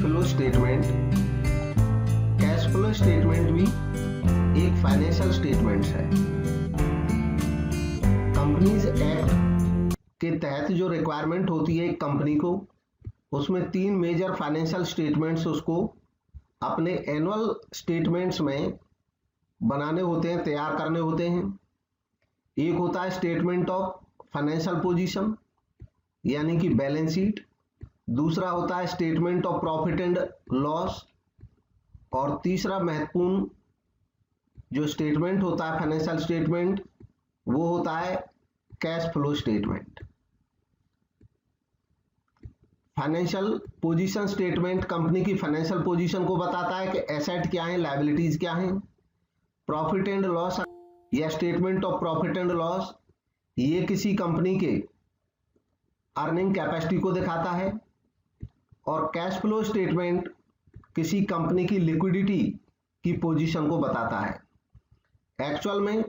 Flow statement. Cash flow statement भी एक financial statement है। कंपनीज एक्ट के तहत जो रिक्वायरमेंट होती है एक कंपनी को, उसमें 3 मेजर फाइनेंशियल स्टेटमेंट्स उसको अपने एनुअल स्टेटमेंट्स में बनाने होते हैं, तैयार करने होते हैं। एक होता है स्टेटमेंट ऑफ फाइनेंशियल पोजीशन यानी कि बैलेंस शीट, दूसरा होता है statement of profit and loss, और तीसरा महत्वपूर्ण जो स्टेटमेंट होता है फाइनेंशियल स्टेटमेंट वो होता है cash flow statement. Financial position statement company की फाइनेंशियल पोजीशन को बताता है कि एसेट क्या है, लायबिलिटीज क्या हैं। प्रॉफिट एंड लॉस या statement of profit and loss ये किसी कंपनी के अर्निंग कैपेसिटी को दिखाता है, और कैश फ्लो स्टेटमेंट किसी कंपनी की लिक्विडिटी की पोजीशन को बताता है। एक्चुअल में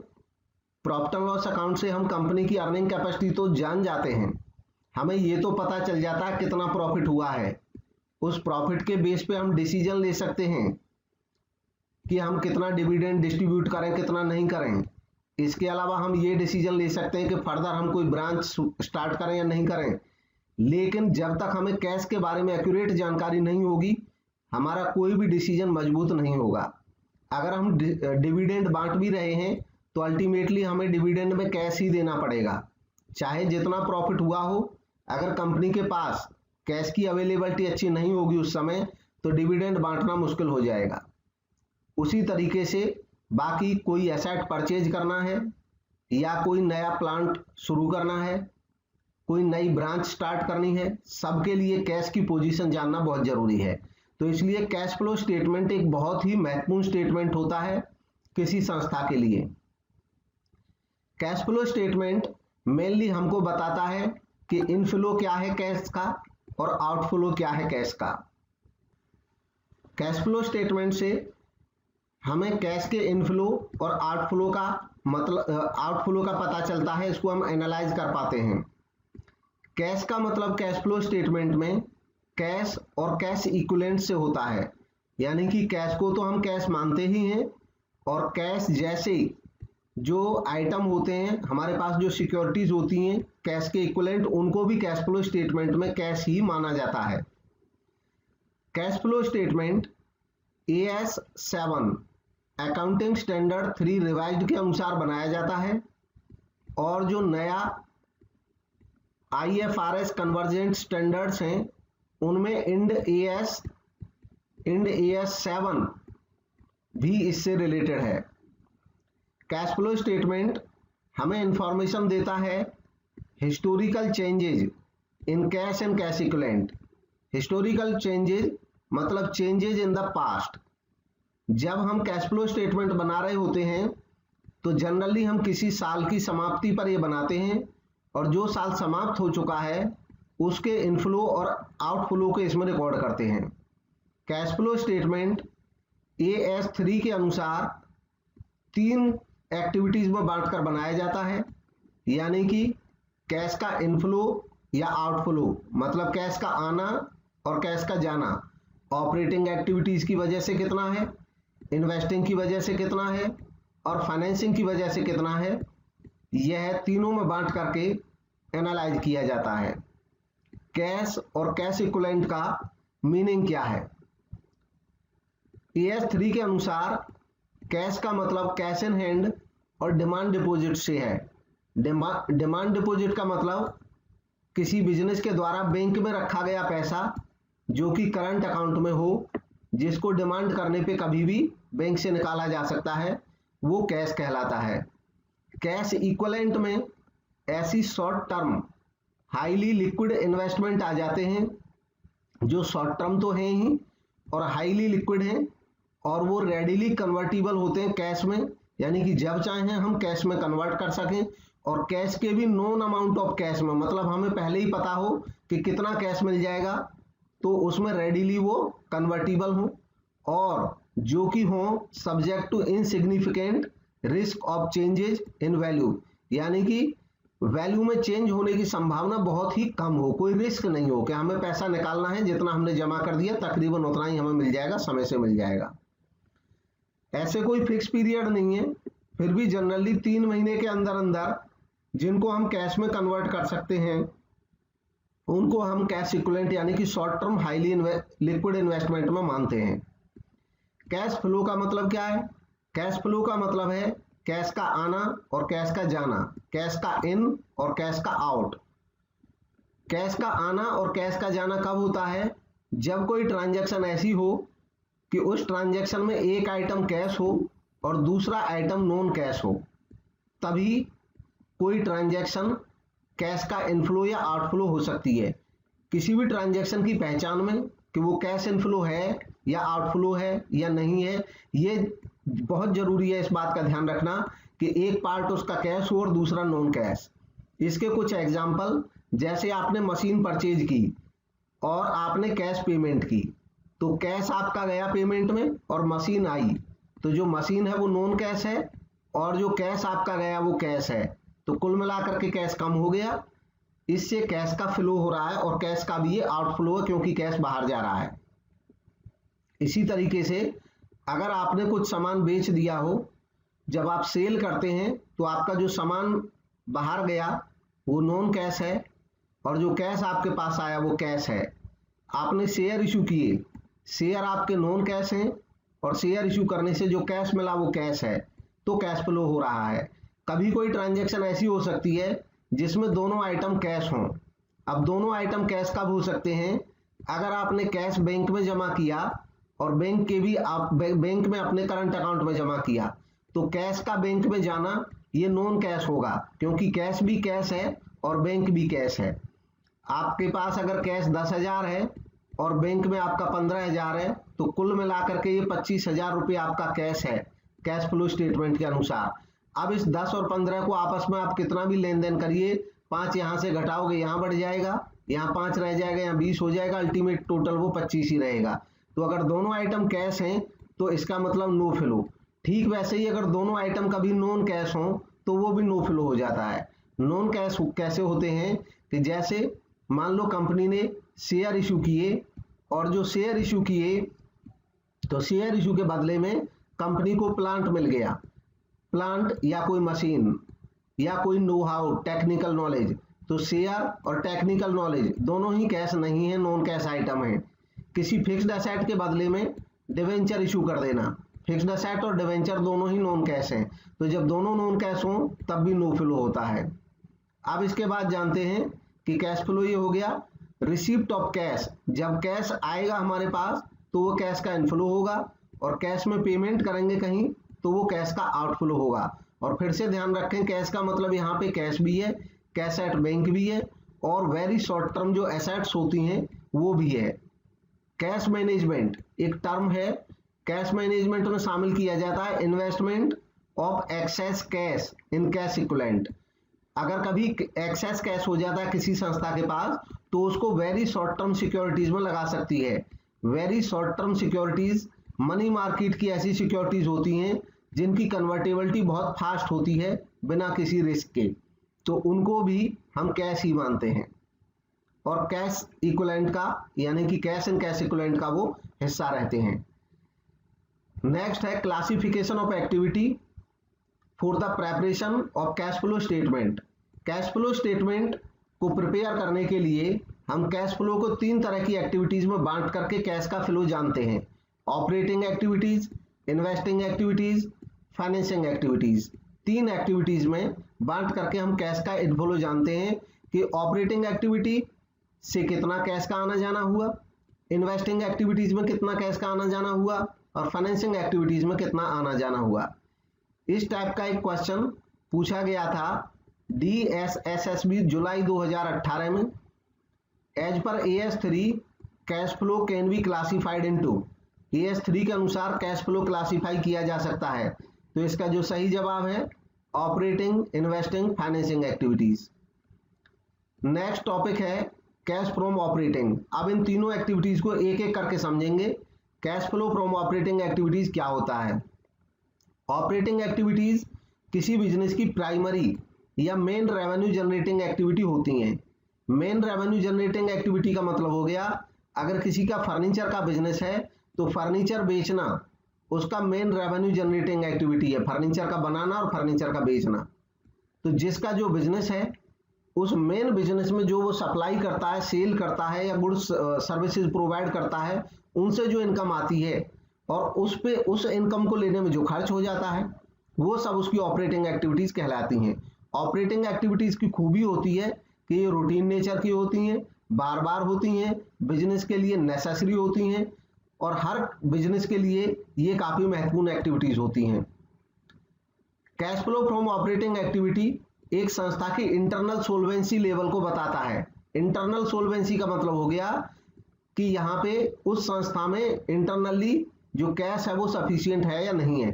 प्रॉफिट एंड लॉस अकाउंट से हम कंपनी की अर्निंग कैपेसिटी तो जान जाते हैं, हमें ये तो पता चल जाता है कितना प्रॉफिट हुआ है। उस प्रॉफिट के बेस पे हम डिसीजन ले सकते हैं कि हम कितना डिविडेंड डिस्ट्रीब्यूट करें, कितना नहीं करें। इसके अलावा हम ये डिसीजन ले सकते हैं कि फर्दर हम कोई ब्रांच स्टार्ट करें या नहीं करें। लेकिन जब तक हमें कैश के बारे में एक्यूरेट जानकारी नहीं होगी, हमारा कोई भी डिसीजन मजबूत नहीं होगा। अगर हम डिविडेंड बांट भी रहे हैं तो अल्टीमेटली हमें डिविडेंड में कैश ही देना पड़ेगा, चाहे जितना प्रॉफिट हुआ हो। अगर कंपनी के पास कैश की अवेलेबिलिटी अच्छी नहीं होगी उस समय, तो डिविडेंड बांटना मुश्किल हो जाएगा। उसी तरीके से बाकी कोई एसेट परचेज करना है या कोई नया प्लांट शुरू करना है, कोई नई ब्रांच स्टार्ट करनी है, सबके लिए कैश की पोजीशन जानना बहुत जरूरी है। तो इसलिए कैश फ्लो स्टेटमेंट एक बहुत ही महत्वपूर्ण स्टेटमेंट होता है किसी संस्था के लिए। कैश फ्लो स्टेटमेंट मेनली हमको बताता है कि इनफ्लो क्या है कैश का और आउटफ्लो क्या है कैश का। कैश फ्लो स्टेटमेंट से हमें कैश के इनफ्लो और आउटफ्लो का पता चलता है, इसको हम एनालाइज कर पाते हैं। कैश का मतलब कैश फ्लो स्टेटमेंट में कैश और कैश इक्विवेलेंट से होता है, यानी कि कैश को तो हम कैश मानते ही हैं, और कैश जैसे जो आइटम होते हैं हमारे पास, जो सिक्योरिटीज होती हैं कैश के इक्विवेलेंट, उनको भी कैश फ्लो स्टेटमेंट में कैश ही माना जाता है। Cash flow statement AS 7 accounting standard 3 revised के अनुसार बनाया जाता है, और जो नया IFRS कन्वर्जेंट स्टैंडर्ड्स हैं उनमें इंड AS 7 भी इससे रिलेटेड है। कैश फ्लो स्टेटमेंट हमें इंफॉर्मेशन देता है historical changes in cash and cash equivalent. Historical changes मतलब चेंजेज इन द पास्ट। जब हम कैश फ्लो स्टेटमेंट बना रहे होते हैं तो जनरली हम किसी साल की समाप्ति पर ये बनाते हैं, और जो साल समाप्त हो चुका है उसके इनफ्लो और आउटफ्लो को इसमें रिकॉर्ड करते हैं। कैश फ्लो स्टेटमेंट AS 3 के अनुसार 3 एक्टिविटीज में बांटकर बनाया जाता है, यानी कि कैश का इनफ्लो या आउटफ्लो मतलब कैश का आना और कैश का जाना। ऑपरेटिंग एक्टिविटीज की वजह से कितना है, इन्वेस्टिंग की वजह से कितना है, और फाइनेंसिंग की वजह से कितना है, यह तीनों में बांट करके एनालाइज किया जाता है। कैश और कैश इक्विवेलेंट का मीनिंग क्या है? AS 3 के अनुसार कैश का मतलब कैश इन हैंड और डिमांड डिपॉजिट से है। डिमांड डिपॉजिट का मतलब किसी बिजनेस के द्वारा बैंक में रखा गया पैसा जो कि करंट अकाउंट में हो, जिसको डिमांड करने पे कभी भी बैंक से निकाला जा सकता है, वो कैश कहलाता है। कैश इक्विवेलेंट में ऐसी short term highly liquid investment आ जाते हैं जो शॉर्ट टर्म तो हैं ही और हाईली लिक्विड हैं, और वो रेडिली कन्वर्टिबल होते हैं कैश में, यानी कि जब चाहें हम कैश में कन्वर्ट कर सकें, और कैश के भी नोन अमाउंट ऑफ कैश में, मतलब हमें पहले ही पता हो कि कितना कैश मिल जाएगा, तो उसमें रेडिली वो कन्वर्टिबल हो, और जो कि हो subject to insignificant risk of changes in value, यानी कि वैल्यू में चेंज होने की संभावना बहुत ही कम हो, कोई रिस्क नहीं हो कि हमें पैसा निकालना है, जितना हमने जमा कर दिया तकरीबन उतना ही हमें मिल जाएगा, समय से मिल जाएगा। ऐसे कोई फिक्स पीरियड नहीं है, फिर भी जनरली 3 महीने के अंदर अंदर जिनको हम कैश में कन्वर्ट कर सकते हैं उनको हम कैश इक्विवेलेंट यानी कि short term highly liquid investment में मानते हैं। कैश फ्लो का मतलब क्या है? कैश फ्लो का मतलब है कैश का आना और कैश का जाना, कैश का इन और कैश का आउट। कैश का आना और कैश का जाना कब होता है? जब कोई ट्रांजैक्शन ऐसी हो कि उस ट्रांजैक्शन में एक आइटम कैश हो और दूसरा आइटम नॉन कैश हो, तभी कोई ट्रांजैक्शन कैश का इनफ्लो या आउटफ्लो हो सकती है। किसी भी ट्रांजैक्शन की पहचान में कि वो कैश इनफ्लो है या आउटफ्लो है या नहीं है, ये बहुत जरूरी है इस बात का ध्यान रखना कि एक पार्ट उसका कैश हो और दूसरा नॉन कैश। इसके कुछ एग्जाम्पल, जैसे आपने मशीन परचेज की और आपने कैश पेमेंट की, तो कैश आपका गया पेमेंट में और मशीन आई, तो जो मशीन है वो नॉन कैश है और जो कैश आपका गया वो कैश है, तो कुल मिलाकर के कैश कम हो गया। इससे कैश का फ्लो हो रहा है और कैश का भी ये आउटफ्लो है क्योंकि कैश बाहर जा रहा है। इसी तरीके से अगर आपने कुछ सामान बेच दिया हो, जब आप सेल करते हैं तो आपका जो सामान बाहर गया वो नॉन कैश है और जो कैश आपके पास आया वो कैश है। आपने शेयर इशू किए, शेयर आपके नॉन कैश हैं और शेयर इशू करने से जो कैश मिला वो कैश है, तो कैश फ्लो हो रहा है। कभी कोई ट्रांजैक्शन ऐसी हो सकती है जिसमें दोनों आइटम कैश हों। अब दोनों आइटम कैश कब हो सकते हैं? अगर आपने कैश बैंक में जमा किया और बैंक के भी आप बैंक में अपने करंट अकाउंट में जमा किया, तो कैश का बैंक में जाना ये नॉन कैश होगा क्योंकि कैश भी कैश है और बैंक भी कैश है। आपके पास अगर कैश 10,000 है और बैंक में आपका 15,000 है, तो कुल मिलाकर के ये 25,000 रुपये आपका कैश है कैश फ्लो स्टेटमेंट के अनुसार। अब इस 10 और 15 को आपस में आप कितना भी लेन देन करिए, 5 यहाँ से घटाओगे यहाँ बढ़ जाएगा, यहाँ 5 रह जाएगा, यहाँ 20 हो जाएगा, अल्टीमेट टोटल वो 25 ही रहेगा। तो अगर दोनों आइटम कैश हैं तो इसका मतलब नो फ्लो। ठीक वैसे ही अगर दोनों आइटम कभी नॉन कैश हों तो वो भी नो फ्लो हो जाता है। नॉन कैश कैसे होते हैं कि जैसे मान लो कंपनी ने शेयर इशू किए और जो शेयर इशू किए तो शेयर इशू के बदले में कंपनी को प्लांट मिल गया, प्लांट या कोई मशीन या कोई नो हाउ टेक्निकल नॉलेज। तो शेयर और टेक्निकल नॉलेज दोनों ही कैश नहीं है, नॉन कैश आइटम है। किसी फिक्स्ड एसेट के बदले में डिवेंचर इशू कर देना, फिक्स्ड एसेट और डिवेंचर दोनों ही नॉन कैश हैं, तो जब दोनों नॉन कैश हों तब भी नो फ्लो होता है। अब इसके बाद जानते हैं कि कैश फ्लो ये हो गया रिसीप्ट ऑफ कैश। जब कैश आएगा हमारे पास तो वो कैश का इनफ्लो होगा और कैश में पेमेंट करेंगे कहीं तो वो कैश का आउटफ्लो होगा। और फिर से ध्यान रखें कैश का मतलब यहाँ पे कैश भी है, कैश एट बैंक भी है और वेरी शॉर्ट टर्म जो एसेट्स होती हैं वो भी है। कैश मैनेजमेंट एक टर्म है, कैश मैनेजमेंट में शामिल किया जाता है investment of access cash in cash equivalent. अगर कभी एक्सेस कैश हो जाता है किसी संस्था के पास तो उसको वेरी शॉर्ट टर्म सिक्योरिटीज में लगा सकती है। Very short term securities money market की ऐसी सिक्योरिटीज होती हैं जिनकी कन्वर्टेबिलिटी बहुत फास्ट होती है बिना किसी रिस्क के, तो उनको भी हम कैश ही मानते हैं और कैश इक्विवेलेंट का यानी कि कैश एंड कैश इक्विवेलेंट का वो हिस्सा रहते हैं। नेक्स्ट है classification of activity for the preparation of cash flow statement. Cash flow statement को प्रिपेयर करने के लिए हम कैश फ्लो को 3 तरह की एक्टिविटीज में बांट करके कैश का फ्लो जानते हैं। Operating activities, investing activities, financing activities. 3 activities में बांट करके हम कैश का इनफ्लो जानते हैं कि ऑपरेटिंग एक्टिविटी से कितना कैश का आना जाना हुआ, इन्वेस्टिंग एक्टिविटीज में कितना कैश का आना जाना हुआ और फाइनेंसिंग एक्टिविटीज में कितना आना जाना हुआ। इस टाइप का एक क्वेश्चन पूछा गया था DSSSB जुलाई 2018 में। एज पर AS3 cash flow can be classified into. AS3 के अनुसार कैश फ्लो क्लासिफाई किया जा सकता है, तो इसका जो सही जवाब है operating, investing, financing activities. Next topic है कैश फ्रॉम ऑपरेटिंग। अब इन तीनों एक्टिविटीज को एक एक करके समझेंगे। Cash flow from operating activities क्या होता है? ऑपरेटिंग एक्टिविटीज किसी बिजनेस की प्राइमरी या मेन रेवेन्यू जनरेटिंग एक्टिविटी होती हैं। मेन रेवेन्यू जनरेटिंग एक्टिविटी का मतलब हो गया, अगर किसी का फर्नीचर का बिजनेस है तो फर्नीचर बेचना उसका मेन रेवेन्यू जनरेटिंग एक्टिविटी है, फर्नीचर का बनाना और फर्नीचर का बेचना। तो जिसका जो बिजनेस है उस मेन बिजनेस में जो वो सप्लाई करता है, सेल करता है या गुड्स सर्विसेज प्रोवाइड करता है, उनसे जो इनकम आती है और उस इनकम को लेने में जो खर्च हो जाता है, वो सब उसकी ऑपरेटिंग एक्टिविटीज कहलाती हैं। ऑपरेटिंग एक्टिविटीज की खूबी होती है कि ये रूटीन नेचर की होती हैं, बार बार होती हैं, बिजनेस के लिए नेसेसरी होती हैं और हर बिजनेस के लिए ये काफी महत्वपूर्ण एक्टिविटीज होती हैं। Cash flow from operating activity एक संस्था की इंटरनल सोल्वेंसी लेवल को बताता है। इंटरनल सोल्वेंसी का मतलब हो गया कि यहाँ पे उस संस्था में इंटरनली जो कैश है वो सफिशिएंट है या नहीं है।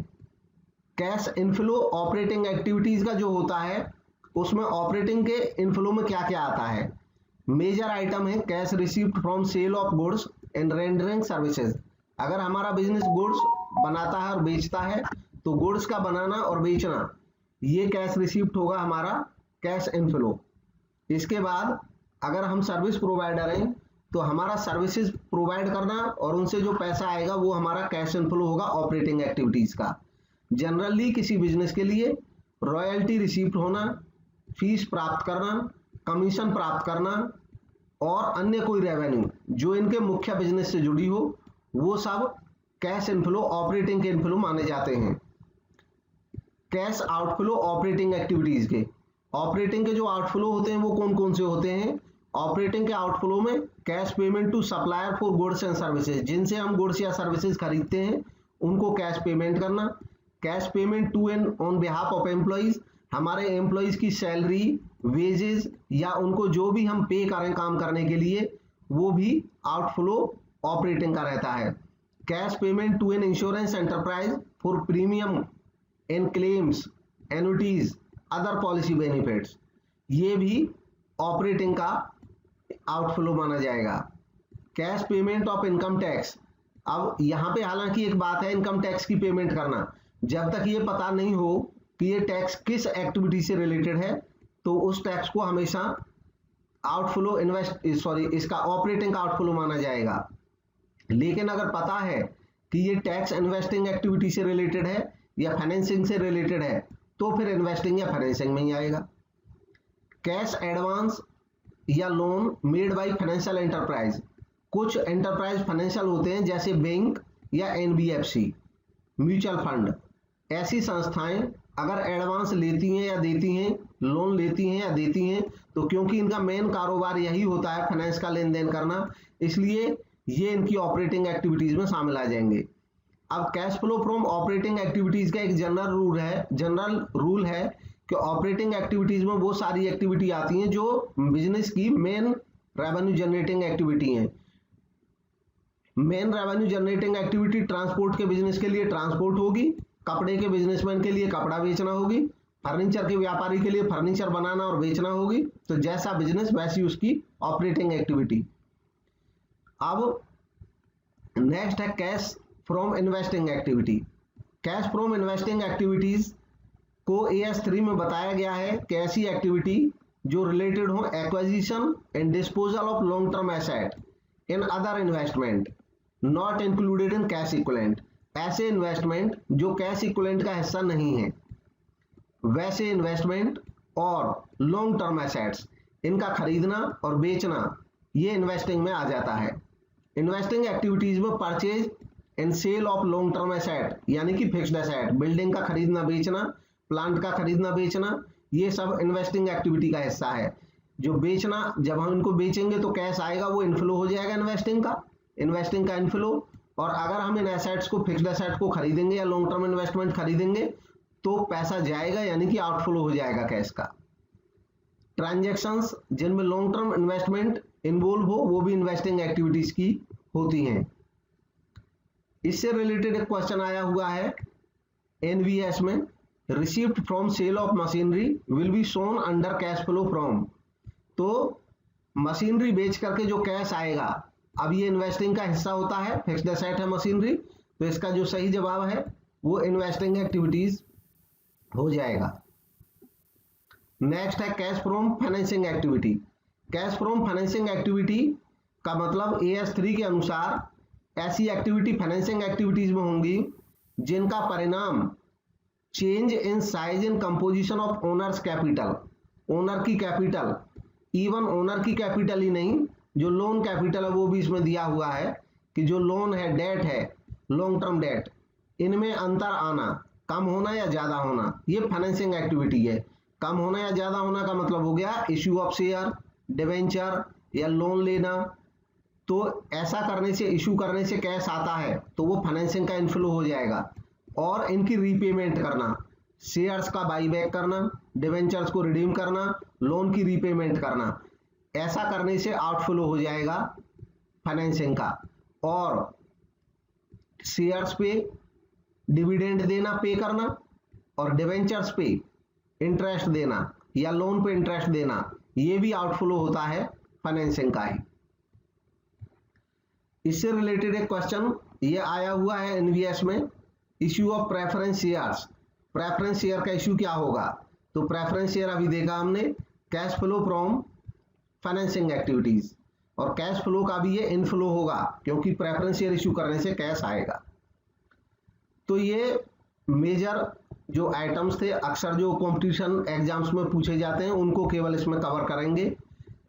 कैश इनफ्लो ऑपरेटिंग एक्टिविटीज का जो होता है उसमें ऑपरेटिंग के इनफ्लो में क्या क्या आता है। मेजर आइटम है cash received from sale of goods and rendering services. अगर हमारा बिजनेस गुड्स बनाता है और बेचता है तो गुड्स का बनाना और बेचना ये कैश रिसीव्ड होगा हमारा कैश इनफ्लो। इसके बाद अगर हम सर्विस प्रोवाइडर हैं तो हमारा सर्विसेज प्रोवाइड करना और उनसे जो पैसा आएगा वो हमारा कैश इनफ्लो होगा ऑपरेटिंग एक्टिविटीज का। जनरली किसी बिजनेस के लिए रॉयल्टी रिसीव्ड होना, फीस प्राप्त करना, कमीशन प्राप्त करना और अन्य कोई रेवेन्यू जो इनके मुख्य बिजनेस से जुड़ी हो, वो सब कैश इनफ्लो ऑपरेटिंग के इनफ्लो माने जाते हैं। कैश आउटफ्लो ऑपरेटिंग एक्टिविटीज के, ऑपरेटिंग के जो आउटफ्लो होते हैं वो कौन कौन से होते हैं। ऑपरेटिंग के आउटफ्लो में cash payment to supplier for goods and services, जिनसे हम गुड्स या सर्विसेज खरीदते हैं उनको कैश पेमेंट करना। Cash payment to and on behalf of employees, हमारे एम्प्लॉइज की सैलरी, वेजेस या उनको जो भी हम पे करें काम करने के लिए, वो भी आउटफ्लो ऑपरेटिंग का रहता है। Cash payment to an insurance enterprise for premium and claims, annuities, other policy benefits, ये भी ऑपरेटिंग का आउटफ्लो माना जाएगा। Cash payment of income tax, अब यहाँ पे हालांकि एक बात है इनकम टैक्स की पेमेंट करना, जब तक ये पता नहीं हो कि ये टैक्स किस एक्टिविटी से रिलेटेड है तो उस टैक्स को हमेशा आउटफ्लो इसका ऑपरेटिंग का आउटफ्लो माना जाएगा। लेकिन अगर पता है कि ये टैक्स इन्वेस्टिंग एक्टिविटी से रिलेटेड है या फाइनेंसिंग से रिलेटेड है तो फिर इन्वेस्टिंग या फाइनेंसिंग में ही आएगा। कैश एडवांस या loan made by financial enterprise, कुछ एंटरप्राइज फाइनेंशियल होते हैं जैसे बैंक या एनबीएफसी, म्यूचुअल फंड, ऐसी संस्थाएं अगर एडवांस लेती हैं या देती हैं, लोन लेती हैं या देती हैं, तो क्योंकि इनका मेन कारोबार यही होता है फाइनेंस का लेन देन करना, इसलिए ये इनकी ऑपरेटिंग एक्टिविटीज में शामिल आ जाएंगे। अब cash flow from operating activities का एक जनरल रूल है कि ऑपरेटिंग एक्टिविटीज में वो सारी एक्टिविटी आती हैं जो बिजनेस की मेन रेवेन्यू जनरेटिंग एक्टिविटी हैं। Main revenue generating activity transport के बिजनेस के लिए ट्रांसपोर्ट होगी, कपड़े के बिजनेसमैन के लिए कपड़ा बेचना होगी, फर्नीचर के व्यापारी के लिए फर्नीचर बनाना और बेचना होगी। तो जैसा बिजनेस वैसी उसकी ऑपरेटिंग एक्टिविटी। अब नेक्स्ट है cash from investing activity. Cash from investing activities को AS3 में बताया गया है कि ऐसी एक्टिविटी जो रिलेटेड हो acquisition and disposal of long term asset in other investment not included in cash equivalent, ऐसे इन्वेस्टमेंट जो कैश इक्विवेलेंट का हिस्सा नहीं है, वैसे इन्वेस्टमेंट और लॉन्ग टर्म एसेट्स इनका खरीदना और बेचना ये इन्वेस्टिंग में आ जाता है। इन्वेस्टिंग एक्टिविटीज में purchase and sale of long term asset यानी कि फिक्स्ड एसेट, बिल्डिंग का खरीदना बेचना, प्लांट का खरीदना बेचना, ये सब इन्वेस्टिंग एक्टिविटी का हिस्सा है। जो बेचना, जब हम इनको बेचेंगे तो कैश आएगा, वो इनफ्लो हो जाएगा इन्वेस्टिंग का इनफ्लो। और अगर हम इन एसेट्स को, फिक्स्ड एसेट को खरीदेंगे या लॉन्ग टर्म इन्वेस्टमेंट खरीदेंगे तो पैसा जाएगा यानी कि आउटफ्लो हो जाएगा कैश का। ट्रांजैक्शंस जिनमें लॉन्ग टर्म इन्वेस्टमेंट इन्वॉल्व हो वो भी इन्वेस्टिंग एक्टिविटीज की होती हैं। इससे रिलेटेड एक क्वेश्चन आया हुआ है एनवीएस में, received from sale of machinery will be shown under cash flow from. तो मशीनरी बेच करके जो कैश आएगा, अब ये इन्वेस्टिंग का हिस्सा होता है, फिक्स्ड एसेट है मशीनरी, तो इसका जो सही जवाब है वो इन्वेस्टिंग एक्टिविटीज हो जाएगा। नेक्स्ट है cash from financing activity. Cash from financing activity का मतलब AS3 के अनुसार ऐसी एक्टिविटी फाइनेंसिंग एक्टिविटीज में होंगी जिनका परिणाम change in size in composition of owners capital, owner की कैपिटल, इवन ओनर की कैपिटल ही नहीं, जो लोन कैपिटल है वो भी इसमें दिया हुआ है कि जो लोन है, डेट है, लॉन्ग टर्म डेट, इनमें अंतर आना, कम होना या ज्यादा होना, ये फाइनेंसिंग एक्टिविटी है। कम होना या ज्यादा होना का मतलब हो गया इश्यू ऑफ शेयर, डिवेंचर या लोन लेना। तो ऐसा करने से, इश्यू करने से कैश आता है तो वो फाइनेंसिंग का इनफ्लो हो जाएगा। और इनकी रीपेमेंट करना, शेयर्स का बाईबैक करना, डिवेंचर्स को रिडीम करना, लोन की रीपेमेंट करना, ऐसा करने से आउटफ्लो हो जाएगा फाइनेंसिंग का। और शेयर्स पे डिविडेंड देना, पे करना, और डिवेंचर्स पे इंटरेस्ट देना या लोन पे इंटरेस्ट देना, ये भी आउटफ्लो होता है फाइनेंसिंग का ही। इससे रिलेटेड एक क्वेश्चन ये आया हुआ है एनवीएस में, issue of preference shares. Preference share का इश्यू क्या होगा? तो प्रेफरेंस शेयर अभी देखा हमने, cash flow from financing activities, और कैश फ्लो का भी ये इनफ्लो होगा क्योंकि प्रेफरेंस शेयर इश्यू करने से कैश आएगा। तो ये मेजर जो आइटम्स थे, अक्सर जो कंपटीशन एग्जाम्स में पूछे जाते हैं उनको केवल इसमें कवर करेंगे।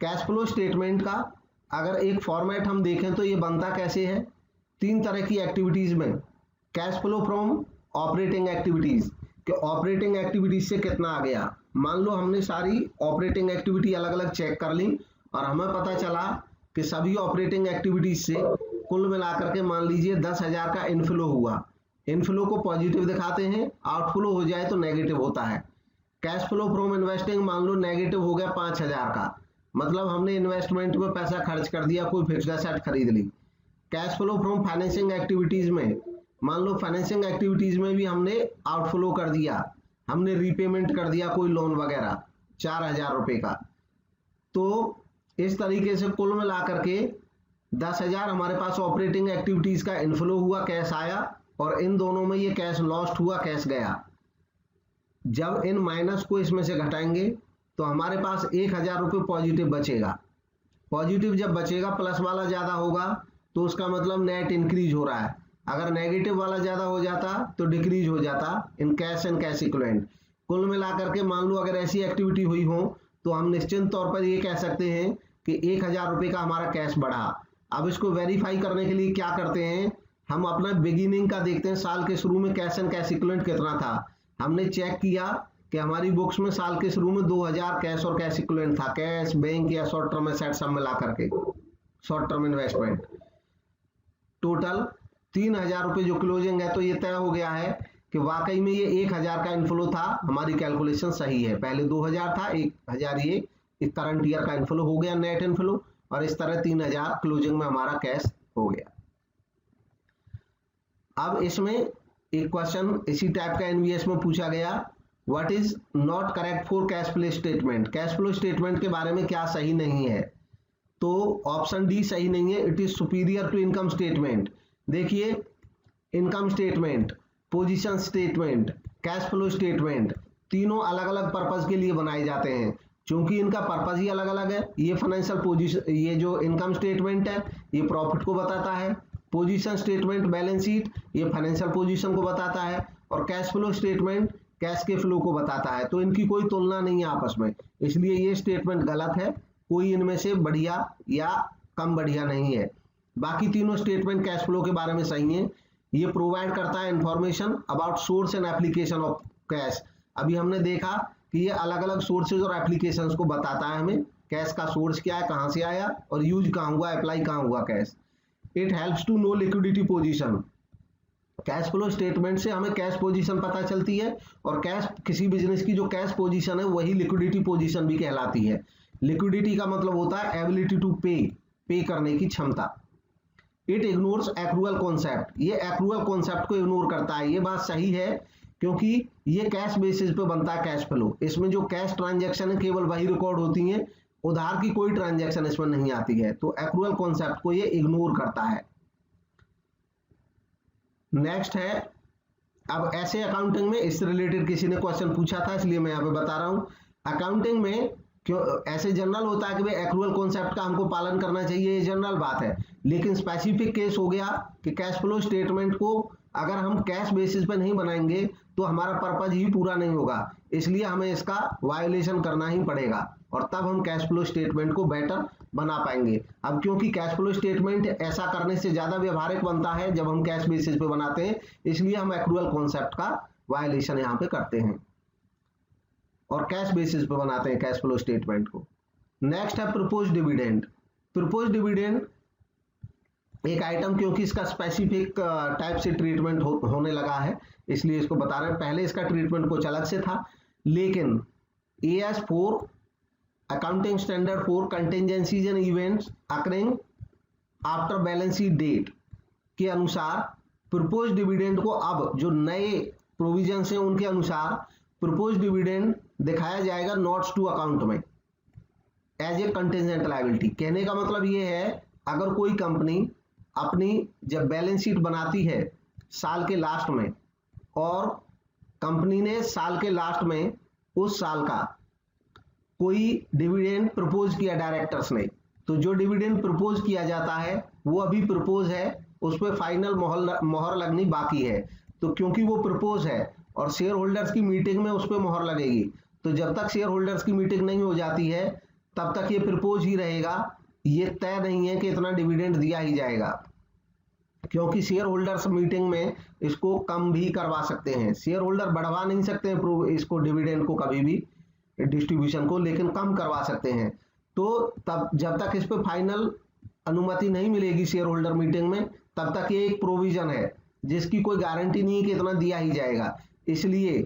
कैश फ्लो स्टेटमेंट का अगर एक फॉर्मेट हम देखें तो ये बनता कैसे है, 3 तरह की एक्टिविटीज में। Cash flow from operating activities, कि ऑपरेटिंग एक्टिविटीज से कितना आ गया। मान लो हमने सारी ऑपरेटिंग एक्टिविटी अलग अलग चेक कर ली और हमें पता चला कि सभी ऑपरेटिंग एक्टिविटीज से कुल मिलाकर के मान लीजिए 10,000 का इनफ्लो हुआ। इनफ्लो को पॉजिटिव दिखाते हैं, आउटफ्लो हो जाए तो नेगेटिव होता है। कैश फ्लो फ्रॉम इन्वेस्टिंग मान लो नेगेटिव हो गया 5,000 का, मतलब हमने इन्वेस्टमेंट में पैसा खर्च कर दिया, कोई फिक्स्ड एसेट खरीद ली। Cash flow from financing activities में मान लो फाइनेंसिंग एक्टिविटीज में भी हमने आउटफ्लो कर दिया, हमने रीपेमेंट कर दिया कोई लोन वगैरह 4,000 रुपए का। तो इस तरीके से कुल मिला करके 10,000 हमारे पास ऑपरेटिंग एक्टिविटीज का इनफ्लो हुआ, कैश आया, और इन दोनों में ये कैश लॉस्ट हुआ, कैश गया। जब इन माइनस को इसमें से घटाएंगे तो हमारे पास 1,000 रुपये पॉजिटिव बचेगा। पॉजिटिव जब बचेगा, प्लस वाला ज्यादा होगा तो उसका मतलब नेट इंक्रीज हो रहा है। अगर नेगेटिव वाला ज्यादा हो जाता तो डिक्रीज हो जाता in cash and cash equivalent. कुल मिलाकर के मान लो अगर ऐसी एक्टिविटी हुई हो तो हम निश्चित तौर पर ये कह सकते हैं कि 1,000 रुपये का हमारा कैश बढ़ा। अब इसको वेरीफाई करने के लिए क्या करते हैं, हम अपना बिगिनिंग का देखते हैं, साल के शुरू में कैश एंड कैश इक्विवेलेंट कितना था। हमने चेक किया कि हमारी बुक्स में साल के शुरू में 2,000 कैश और कैश इक्विवेलेंट था, कैश, बैंक या शॉर्ट टर्म एसेट सब मिला करके, शॉर्ट टर्म इन्वेस्टमेंट। टोटल 3,000 रुपये जो क्लोजिंग है, तो ये तय हो गया है कि वाकई में ये 1,000 का इनफ्लो था, हमारी कैलकुलेशन सही है। पहले 2,000 था, 1,000 ये करंट ईयर का इनफ्लो हो गया, नेट इनफ्लो, और इस तरह 3,000 क्लोजिंग में हमारा कैश हो गया। अब इसमें एक क्वेश्चन इसी टाइप का एनवीएस में पूछा गया, what is not correct for cash flow statement. Cash flow statement के बारे में क्या सही नहीं है? तो ऑप्शन डी सही नहीं है, it is superior to income statement. देखिए, income statement, position statement, cash flow statement, तीनों अलग अलग पर्पज के लिए बनाए जाते हैं। क्योंकि इनका पर्पज ही अलग अलग है। ये फाइनेंशियल पोजीशन, ये जो इनकम स्टेटमेंट है ये प्रॉफिट को बताता है, पोजीशन स्टेटमेंट, बैलेंस शीट, ये फाइनेंशियल पोजीशन को बताता है, और कैश फ्लो स्टेटमेंट कैश के फ्लो को बताता है। तो इनकी कोई तुलना नहीं है आपस में, इसलिए ये स्टेटमेंट गलत है। कोई इनमें से बढ़िया या कम बढ़िया नहीं है। बाकी तीनों स्टेटमेंट कैश फ्लो के बारे में सही है। ये प्रोवाइड करता है information about source and application of cash. अभी हमने देखा कि ये अलग अलग सोर्सेज और एप्लीकेशंस को बताता है हमें, कैश का सोर्स क्या है, कहाँ से आया, और यूज कहाँ हुआ, अप्लाई कहाँ हुआ cash. It helps to know liquidity position. Cash flow statement से हमें कैश पोजीशन पता चलती है, और कैश, किसी बिजनेस की जो कैश पोजीशन है वही लिक्विडिटी पोजीशन भी कहलाती है। लिक्विडिटी का मतलब होता है एबिलिटी टू पे करने की क्षमता। इट इग्नोर्स एक्रूअल कॉन्सेप्ट, ये एक्रूअल कॉन्सेप्ट को इग्नोर करता है। ये बात सही है क्योंकि ये कैश बेसिस पे बनता है कैश फ्लो। इसमें जो कैश ट्रांजैक्शन है केवल वही रिकॉर्ड होती हैं, उधार की कोई ट्रांजैक्शन इसमें नहीं आती है। तो एक्रूअल कॉन्सेप्ट को ये इग्नोर करता है। नेक्स्ट है, अब ऐसे अकाउंटिंग में इससे रिलेटेड किसी ने क्वेश्चन पूछा था, इसलिए मैं यहाँ पे बता रहा हूं। अकाउंटिंग में क्यों ऐसे जनरल होता है कि भाई एक्रूअल कॉन्सेप्ट का हमको पालन करना चाहिए, ये जनरल बात है, लेकिन स्पेसिफिक केस हो गया कि कैश फ्लो स्टेटमेंट को अगर हम कैश बेसिस पे नहीं बनाएंगे तो हमारा पर्पज ही पूरा नहीं होगा, इसलिए हमें इसका वायोलेशन करना ही पड़ेगा और तब हम कैश फ्लो स्टेटमेंट को बेटर बना पाएंगे। अब क्योंकि कैश फ्लो स्टेटमेंट ऐसा करने से ज्यादा व्यवहारिक बनता है जब हम कैश बेसिस पे बनाते हैं, इसलिए हम एक्रूअल कॉन्सेप्ट का वायोलेशन यहाँ पे करते हैं और कैश बेसिस पे बनाते हैं कैश फ्लो स्टेटमेंट को। नेक्स्ट है प्रपोज डिविडेंड। प्रपोज डिविडेंड एक आइटम क्योंकि इसका स्पेसिफिक टाइप से ट्रीटमेंट होने लगा है इसलिए इसको बता रहे हैं। पहले इसका ट्रीटमेंट कुछ अलग से था, लेकिन AS4 accounting standard for contingencies and events occurring after balance sheet date के अनुसार प्रपोज डिविडेंड को अब जो नए प्रोविजन हैं उनके अनुसार प्रपोज डिविडेंड दिखाया जाएगा नोट्स टू अकाउंट में एज ए कंटिंजेंट लायबिलिटी। कहने का मतलब ये है, अगर कोई कंपनी अपनी जब बैलेंस शीट बनाती है साल के लास्ट में और कंपनी ने साल के लास्ट में उस साल का कोई डिविडेंड प्रपोज किया डायरेक्टर्स ने, तो जो डिविडेंड प्रपोज किया जाता है वो अभी प्रपोज है, उस पर फाइनल मोहर लगनी बाकी है। तो क्योंकि वो प्रपोज है और शेयर होल्डर्स की मीटिंग में उस पर मोहर लगेगी, तो जब तक शेयर होल्डर्स की मीटिंग नहीं हो जाती है तब तक ये प्रपोज ही रहेगा, ये तय नहीं है कि इतना डिविडेंड दिया ही जाएगा, क्योंकि शेयर होल्डर्स मीटिंग में इसको कम भी करवा सकते हैं। शेयर होल्डर बढ़वा नहीं सकते हैं इसको डिविडेंड को कभी भी डिस्ट्रीब्यूशन को, लेकिन कम करवा सकते हैं। तो तब जब तक इस पर फाइनल अनुमति नहीं मिलेगी शेयर होल्डर मीटिंग में तब तक ये एक प्रोविजन है जिसकी कोई गारंटी नहीं है कि इतना दिया ही जाएगा। इसलिए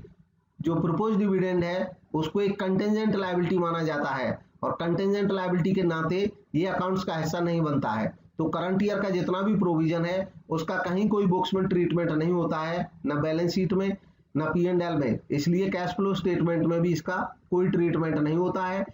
जो प्रपोज डिविडेंड है उसको एक कंटिंजेंट लायबिलिटी माना जाता है और कंटिंजेंट लायबिलिटी के नाते ये अकाउंट्स का हिस्सा नहीं बनता है। तो करंट ईयर का जितना भी प्रोविजन है उसका कहीं कोई बुक्स में ट्रीटमेंट नहीं होता है, न बैलेंस शीट में न P&L में, इसलिए कैश फ्लो स्टेटमेंट में भी इसका कोई ट्रीटमेंट नहीं होता है,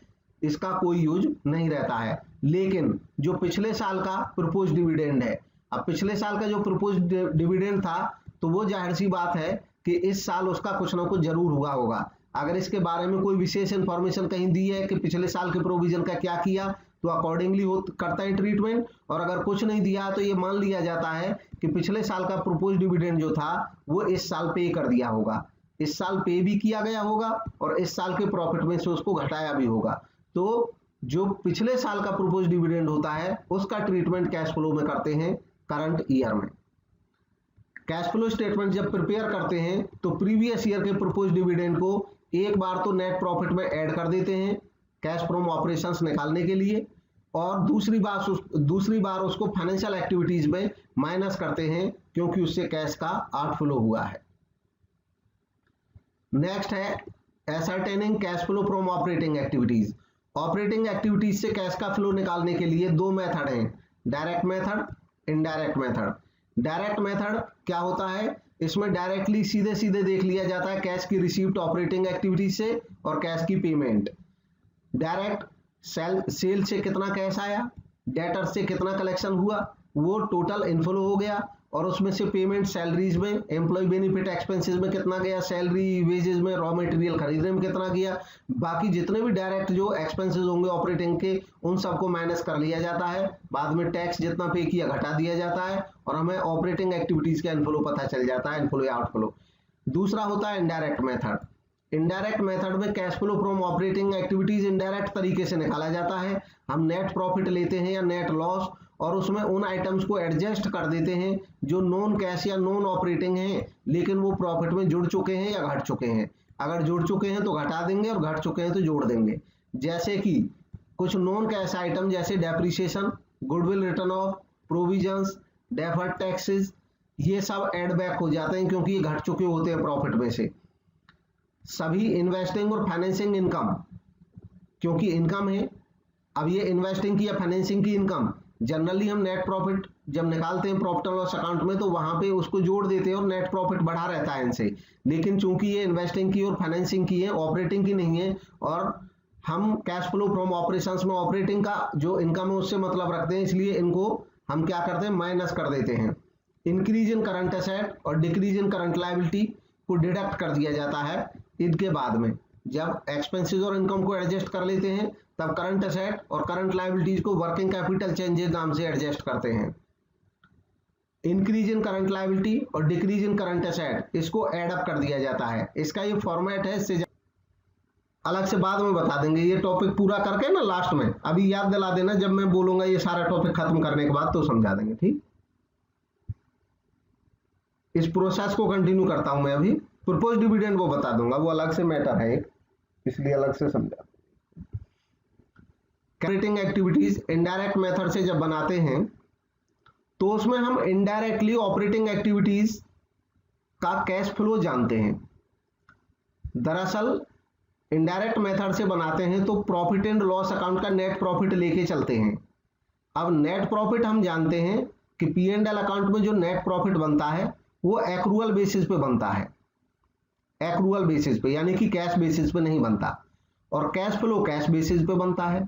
इसका कोई यूज नहीं रहता है। लेकिन जो पिछले साल का प्रपोज डिविडेंड है, अब पिछले साल का जो प्रपोज डिविडेंड था तो वो जाहिर सी बात है कि इस साल उसका कुछ ना कुछ जरूर हुआ होगा। अगर इसके बारे में कोई विशेष इंफॉर्मेशन कहीं दी है कि पिछले साल के प्रोविजन का क्या किया तो अकॉर्डिंगली करता है ट्रीटमेंट, और अगर कुछ नहीं दिया तो ये मान लिया जाता है कि पिछले साल का प्रपोज डिविडेंड जो था वो इस साल पे कर दिया होगा, इस साल पे भी किया गया होगा और इस साल के प्रॉफिट में से उसको घटाया भी होगा। तो जो पिछले साल का प्रपोज डिविडेंड होता है उसका ट्रीटमेंट कैश फ्लो में करते हैं करंट ईयर में। कैश फ्लो स्टेटमेंट जब प्रिपेयर करते हैं तो प्रीवियस ईयर के प्रपोज डिविडेंड को एक बार तो नेट प्रॉफिट में ऐड कर देते हैं कैश फ्रॉम ऑपरेशंस निकालने के लिए, और दूसरी बार उसको फाइनेंशियल एक्टिविटीज में माइनस करते हैं क्योंकि उससे कैश का आउटफ्लो हुआ है। नेक्स्ट है ascertaining cash flow from operating activities. Operating activities से कैश का फ्लो निकालने के लिए दो मेथड हैं, direct method, indirect method. Direct method क्या होता है, इसमें डायरेक्टली सीधे सीधे देख लिया जाता है कैश की रिसीव्ड ऑपरेटिंग एक्टिविटीज से और कैश की पेमेंट। डायरेक्ट सेल से कितना कैश आया, डेटर से कितना कलेक्शन हुआ, वो टोटल इनफ्लो हो गया और उसमें से पेमेंट सैलरीज में, एम्प्लॉय बेनिफिट एक्सपेंसेस में कितना गया, सैलरी वेजेस में, रॉ मटेरियल खरीदने में कितना गया, बाकी जितने भी डायरेक्ट जो एक्सपेंसेस होंगे ऑपरेटिंग के उन सबको माइनस कर लिया जाता है। बाद में टैक्स जितना पे किया घटा दिया जाता है और हमें ऑपरेटिंग एक्टिविटीज का इनफ्लो पता चल जाता है, इनफ्लो या आउटफ्लो। दूसरा होता है इनडायरेक्ट मेथड। इनडायरेक्ट मेथड में cash flow from operating activities indirect तरीके से निकाला जाता है। हम नेट प्रॉफिट लेते हैं या नेट लॉस और उसमें उन आइटम्स को एडजस्ट कर देते हैं जो नॉन कैश या नॉन ऑपरेटिंग हैं लेकिन वो प्रॉफिट में जुड़ चुके हैं या घट चुके हैं। अगर जुड़ चुके हैं तो घटा देंगे और घट चुके हैं तो जोड़ देंगे। जैसे कि कुछ नॉन कैश आइटम जैसे depreciation, goodwill return of, provisions, deferred taxes, ये सब एड बैक हो जाते हैं क्योंकि ये घट चुके होते हैं प्रॉफिट में से। सभी इन्वेस्टिंग और फाइनेंसिंग इनकम, क्योंकि इनकम है, अब ये इन्वेस्टिंग की या फाइनेंसिंग की इनकम जनरली हम नेट प्रॉफिट जब निकालते हैं प्रॉफिट एंड लॉस अकाउंट में तो वहां पे उसको जोड़ देते हैं और नेट प्रॉफिट बढ़ा रहता है इनसे। लेकिन चूंकि ये इन्वेस्टिंग की और फाइनेंसिंग की है, ऑपरेटिंग की नहीं है, और हम कैश फ्लो फ्रॉम ऑपरेशंस में ऑपरेटिंग का जो इनकम है उससे मतलब रखते हैं, इसलिए इनको हम क्या करते हैं, माइनस कर देते हैं। इंक्रीज इन करंट एसेट और डिक्रीज इन करंट लायबिलिटी को डिडक्ट कर दिया जाता है इनके बाद में। जब एक्सपेंसेस और इनकम को एडजस्ट कर लेते हैं तब करंट एसेट और करंट लायबिलिटीज को वर्किंग कैपिटल चेंजेस नाम से एडजस्ट करते हैं। इंक्रीज इन करंट लायबिलिटी और डिक्रीज इन करंट एसेट इसको एड अप कर दिया जाता है। इसका ये फॉर्मेट है, इससे अलग से बाद में बता देंगे। ये टॉपिक पूरा करके ना लास्ट में, अभी याद दिला देना, जब मैं बोलूंगा ये सारा टॉपिक खत्म करने के बाद तो समझा देंगे। ठीक, इस प्रोसेस को कंटिन्यू करता हूं मैं। अभी प्रपोज डिविडेंड वो बता दूंगा, वो अलग से मैटर है एक, इसलिए अलग से समझा। ऑपरेटिंग एक्टिविटीज इनडायरेक्ट मेथड से जब बनाते हैं तो उसमें हम इनडायरेक्टली ऑपरेटिंग एक्टिविटीज का कैश फ्लो जानते हैं। दरअसल इनडायरेक्ट मेथड से बनाते हैं तो प्रॉफिट एंड लॉस अकाउंट का नेट प्रॉफिट लेके चलते हैं। अब नेट प्रॉफिट हम जानते हैं कि P&L अकाउंट में जो नेट प्रॉफिट बनता है वो एक्रूअल बेसिस पे बनता है, एक्रूअल बेसिस पे, यानी कि कैश बेसिस पे नहीं बनता, और कैश फ्लो कैश बेसिस पे बनता है।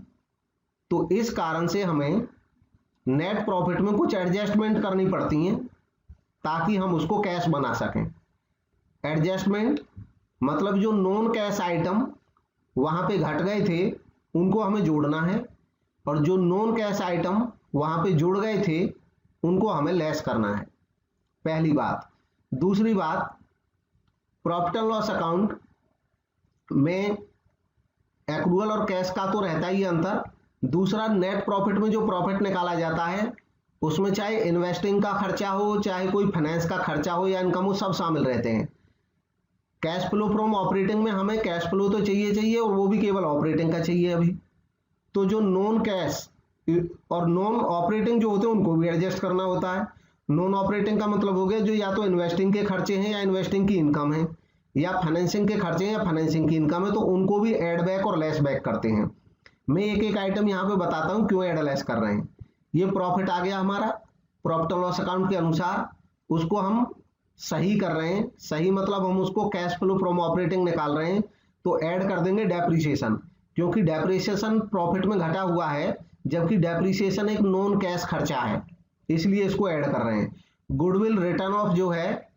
तो इस कारण से हमें नेट प्रॉफिट में कुछ एडजस्टमेंट करनी पड़ती हैं ताकि हम उसको कैश बना सकें। एडजस्टमेंट मतलब जो नॉन कैश आइटम वहां पे घट गए थे उनको हमें जोड़ना है, और जो नॉन कैश आइटम वहां पे जुड़ गए थे उनको हमें लेस करना है, पहली बात। दूसरी बात, प्रॉफिट एंड लॉस अकाउंट में एक्रूअल और कैश का तो रहता ही अंतर। दूसरा, नेट प्रॉफिट में जो प्रॉफिट निकाला जाता है उसमें चाहे इन्वेस्टिंग का खर्चा हो, चाहे कोई फाइनेंस का खर्चा हो या इनकम हो, सब शामिल रहते हैं। कैश फ्लो फ्रॉम ऑपरेटिंग में हमें कैश फ्लो तो चाहिए और वो भी केवल ऑपरेटिंग का चाहिए अभी। तो जो नॉन कैश और नॉन ऑपरेटिंग जो होते हैं उनको भी एडजस्ट करना होता है। नॉन ऑपरेटिंग का मतलब हो गया जो या तो इन्वेस्टिंग के खर्चे हैं या इन्वेस्टिंग की इनकम है, या फाइनेंसिंग के खर्चे हैं या फाइनेंसिंग की इनकम है, तो उनको भी एड बैक और लेस बैक करते हैं। मैं एक एक आइटम यहाँ पे बताता हूँ क्यों एड लेस कर रहे हैं। ये प्रॉफिट आ गया हमारा प्रॉफिट एंड लॉस अकाउंट के अनुसार, उसको हम सही कर रहे हैं। सही मतलब हम उसको कैश फ्लो फ्रॉम ऑपरेटिंग निकाल रहे हैं, तो ऐड कर देंगे डेप्रिसिएशन, क्योंकि डेप्रिसिएशन प्रॉफिट में घटा हुआ है जबकि डेप्रिसिएशन एक नॉन कैश खर्चा है, इसलिए इसको ऐड कर रहे हैं। गुडविल रिटर्न ऑफ जो है,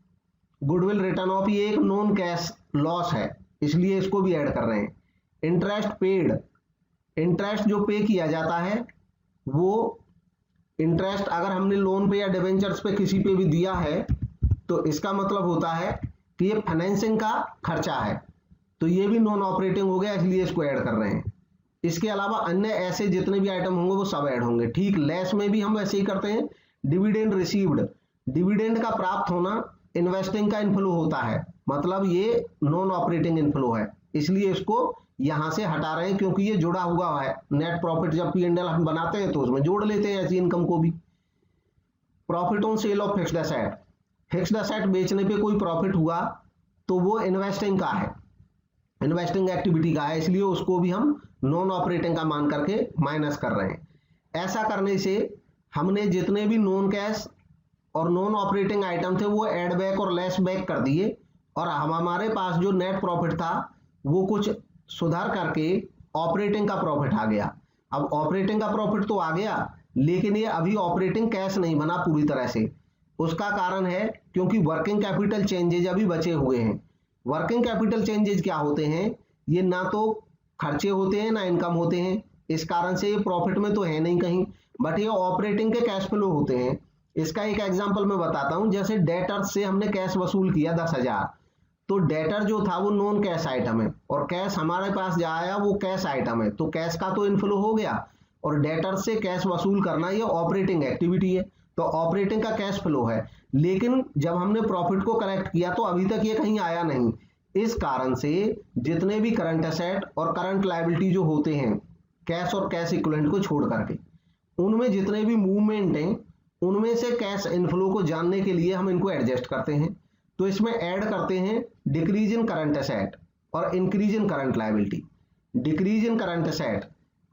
गुडविल रिटर्न ऑफ ये एक नॉन कैश लॉस है, इसलिए इसको भी ऐड कर रहे हैं। इंटरेस्ट पेड, इंटरेस्ट जो पे किया जाता है वो इंटरेस्ट अगर हमने लोन पे या डिवेंचर्स पे किसी पे भी दिया है तो इसका मतलब होता है कि ये फाइनेंसिंग का खर्चा है, तो ये भी नॉन ऑपरेटिंग हो गया, इसलिए इसको ऐड कर रहे हैं। इसके अलावा अन्य ऐसे जितने भी आइटम होंगे वो सब ऐड होंगे। ठीक, लेस में भी हम वैसे ही करते हैं। डिविडेंड रिसीव्ड, डिविडेंड का प्राप्त होना इन्वेस्टिंग का इनफ्लो होता है, मतलब ये नॉन ऑपरेटिंग इनफ्लो है, इसलिए इसको यहां से हटा रहे हैं क्योंकि ये जुड़ा हुआ है। नेट प्रॉफिट जब P&L हम बनाते हैं तो उसमें जोड़ लेते हैं ऐसी इनकम को भी। Profit on sale of fixed asset, fixed asset बेचने पे कोई प्रॉफिट हुआ तो वो इन्वेस्टिंग का है, इन्वेस्टिंग एक्टिविटी का है, इसलिए उसको भी हम नॉन ऑपरेटिंग का मान करके माइनस कर रहे हैं। ऐसा करने से हमने जितने भी नॉन कैश और नॉन ऑपरेटिंग आइटम थे वो एड बैक और लेस बैक कर दिए, और हमारे पास जो नेट प्रॉफिट था वो कुछ सुधार करके ऑपरेटिंग का प्रॉफिट आ गया। अब ऑपरेटिंग का प्रॉफिट तो आ गया, लेकिन ये अभी ऑपरेटिंग कैश नहीं बना पूरी तरह से। उसका कारण है क्योंकि वर्किंग कैपिटल चेंजेज अभी बचे हुए हैं। वर्किंग कैपिटल चेंजेज क्या होते हैं, ये ना तो खर्चे होते हैं ना इनकम होते हैं, इस कारण से ये प्रॉफिट में तो है नहीं कहीं, बट ये ऑपरेटिंग के कैश फ्लो होते हैं। इसका एक एग्जांपल मैं बताता हूं, जैसे डेटर से हमने कैश वसूल किया 10,000, तो डेटर जो था वो नॉन कैश आइटम है और कैश हमारे पास जो आया वो कैश आइटम है, तो कैश का तो इनफ्लो हो गया, और डेटर से कैश वसूल करना ये ऑपरेटिंग एक्टिविटी है, तो ऑपरेटिंग का कैश फ्लो है। लेकिन जब हमने प्रॉफिट को कलेक्ट किया तो अभी तक ये कहीं आया नहीं। इस कारण से जितने भी करंट एसेट और करंट लायबिलिटी जो होते हैं कैश और कैश इक्विवेलेंट को छोड़ करके, उनमें जितने भी मूवमेंट हैं उनमें से कैश इनफ्लो को जानने के लिए हम इनको एडजस्ट करते हैं। तो इसमें ऐड करते हैं डिक्रीज इन करंट एसेट और increase in current liability. Decrease in current asset,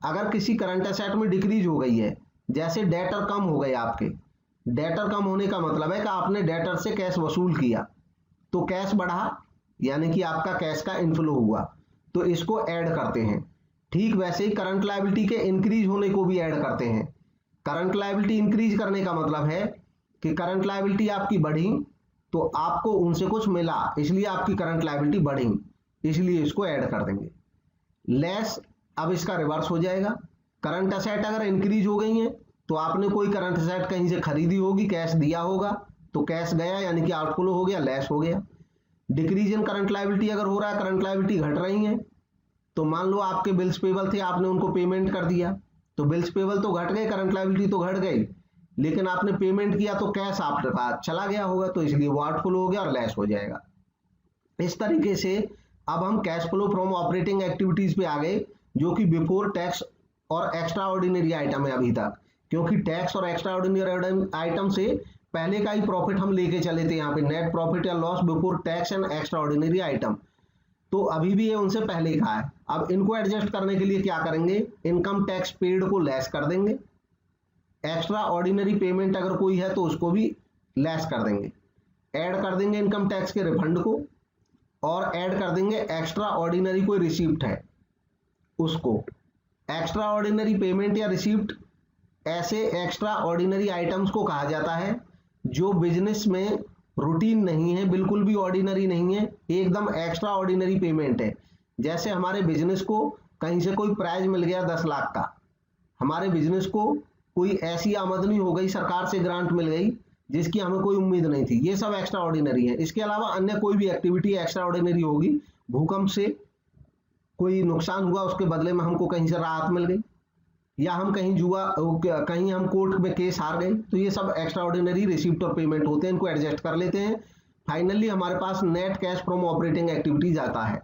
अगर किसी करंट एसेट में डिक्रीज हो गई है, जैसे डेटर कम हो गए आपके, डेटर कम होने का मतलब है कि आपने डेटर से कैश वसूल किया तो कैश बढ़ा, यानी कि आपका कैश का इनफ्लो हुआ, तो इसको ऐड करते हैं। ठीक वैसे ही करंट लायबिलिटी के इंक्रीज होने को भी ऐड करते हैं। करंट लायबिलिटी इंक्रीज करने का मतलब है कि करंट लायबिलिटी आपकी बढ़ी तो आपको उनसे कुछ मिला, इसलिए आपकी करंट लायबिलिटी बढ़ी, इसलिए इसको ऐड कर देंगे। लेस, अब इसका रिवर्स हो जाएगा। करंट असेट अगर इंक्रीज हो गई है तो आपने कोई करंट असेट कहीं से खरीदी होगी, कैश दिया होगा, तो कैश गया यानी कि आउटफ्लो हो गया, लेस हो गया। डिक्रीज इन करंट लायबिलिटी अगर हो रहा है, करंट लायबिलिटी घट रही है, तो मान लो आपके बिल्स पेबल थे, आपने उनको पेमेंट कर दिया, तो बिल्स पेबल तो घट गए, करंट लायबिलिटी तो घट गई, लेकिन आपने पेमेंट किया तो कैश आपके पास चला गया होगा, तो इसलिए वो आउटफ्लो हो गया और लेस हो जाएगा। इस तरीके से अब हम cash flow from operating activities पे आ गए, जो कि बिफोर टैक्स और एक्स्ट्रा ऑर्डिनरी आइटम है अभी तक, क्योंकि टैक्स और एक्स्ट्रा ऑर्डिनरी आइटम से पहले का ही प्रॉफिट हम लेके चले थे यहाँ पे, नेट प्रॉफिट या loss before tax and extra ordinary item, तो अभी भी ये उनसे पहले का है। अब इनको एडजस्ट करने के लिए क्या करेंगे, इनकम टैक्स पेड को लेस कर देंगे, एक्स्ट्रा ऑर्डिनरी पेमेंट अगर कोई है तो उसको भी लेस कर देंगे, ऐड कर देंगे इनकम टैक्स के रिफंड को, और ऐड कर देंगे एक्स्ट्रा ऑर्डिनरी कोई रिसीप्ट है उसको। एक्स्ट्रा ऑर्डिनरी पेमेंट या रिसीप्ट ऐसे एक्स्ट्रा ऑर्डिनरी आइटम्स को कहा जाता है जो बिजनेस में रूटीन नहीं है, बिल्कुल भी ऑर्डिनरी नहीं है, एकदम एक्स्ट्रा ऑर्डिनरी पेमेंट है। जैसे हमारे बिजनेस को कहीं से कोई प्राइज मिल गया 10 लाख का, हमारे बिजनेस को कोई ऐसी आमदनी हो गई, सरकार से ग्रांट मिल गई जिसकी हमें कोई उम्मीद नहीं थी, ये सब एक्स्ट्रा ऑर्डिनरी है। इसके अलावा अन्य कोई भी एक्टिविटी एक्स्ट्रा ऑर्डिनरी होगी, भूकंप से कोई नुकसान हुआ, उसके बदले में हमको कहीं से राहत मिल गई, या हम कहीं कहीं हम कोर्ट में केस हार गए, तो ये सब एक्स्ट्रा ऑर्डिनरी रिसीप्ट और पेमेंट होते हैं, इनको एडजस्ट कर लेते हैं। फाइनली हमारे पास net cash from operating activities आता है।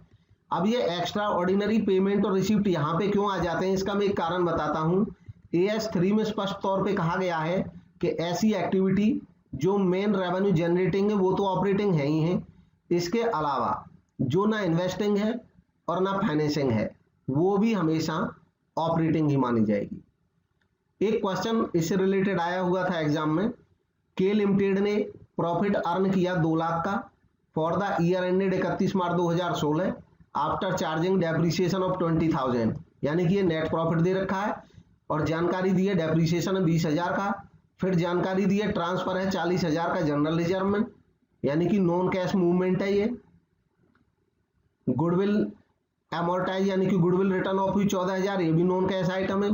अब ये एक्स्ट्रा ऑर्डिनरी पेमेंट और रिसीप्ट यहाँ पे क्यों आ जाते हैं, इसका मैं एक कारण बताता हूँ। AS3 में स्पष्ट तौर पे कहा गया है कि ऐसी एक्टिविटी जो मेन रेवेन्यू जनरेटिंग है वो तो ऑपरेटिंग है ही है, इसके अलावा जो ना इन्वेस्टिंग है और ना फाइनेंसिंग है वो भी हमेशा ऑपरेटिंग ही मानी जाएगी। एक क्वेश्चन इससे रिलेटेड आया हुआ था एग्जाम में, के लिमिटेड ने प्रॉफिट अर्न किया 2 लाख का for the year ended 31 March 2016 after charging depreciation of 20,000, यानी कि ये नेट प्रॉफिट दे रखा है, और जानकारी दी है डेप्रिसिएशन है 20,000 का, फिर जानकारी दी है ट्रांसफर है 40,000 का जनरल रिजर्व में, यानी कि नॉन कैश मूवमेंट है ये। गुडविल एमोर्टाइज यानी कि गुडविल रिटर्न ऑफ हुई 14,000, ये भी नॉन कैश आइटम है।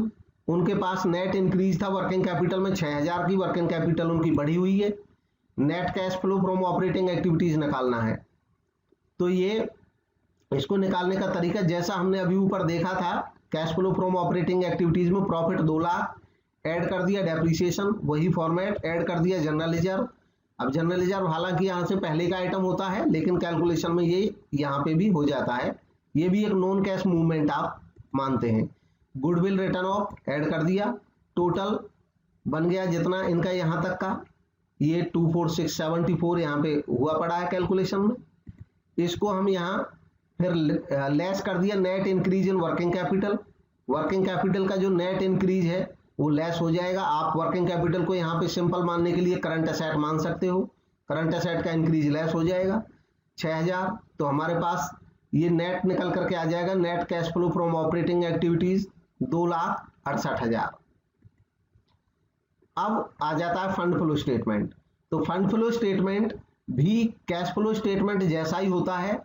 उनके पास नेट इंक्रीज था वर्किंग कैपिटल में 6,000 की वर्किंग कैपिटल उनकी बढ़ी हुई है। Net cash flow from operating activities निकालना है, तो ये इसको निकालने का तरीका जैसा हमने अभी ऊपर देखा था, cash flow from operating activities में प्रॉफिट 2 लाख, ऐड कर दिया डेप्रिसिएशन, वही फॉर्मेट, ऐड कर दिया जनरल रिजर्व। अब जनरल रिजर्व हालांकि यहाँ से पहले का आइटम होता है, लेकिन कैलकुलेशन में ये यहाँ पे भी हो जाता है, ये भी एक नॉन कैश मूवमेंट आप मानते हैं। गुडविल रिटर्न ऑफ ऐड कर दिया, टोटल बन गया जितना इनका यहाँ तक का, ये 24674 यहाँ पे हुआ पड़ा है कैलकुलेशन में। इसको हम यहाँ फिर लेस कर दिया net increase in working capital, working capital का जो नेट इंक्रीज है वो लेस हो जाएगा। आप वर्किंग कैपिटल को यहाँ पे सिंपल मानने के लिए करंट असेट मान सकते हो, करंट असेट का इंक्रीज लेस हो जाएगा 6,000, तो हमारे पास ये नेट निकल करके आ जाएगा, net cash flow from operating activities 2,68,000। अब आ जाता है फंड फ्लो स्टेटमेंट। तो फंड फ्लो स्टेटमेंट भी कैश फ्लो स्टेटमेंट जैसा ही होता है।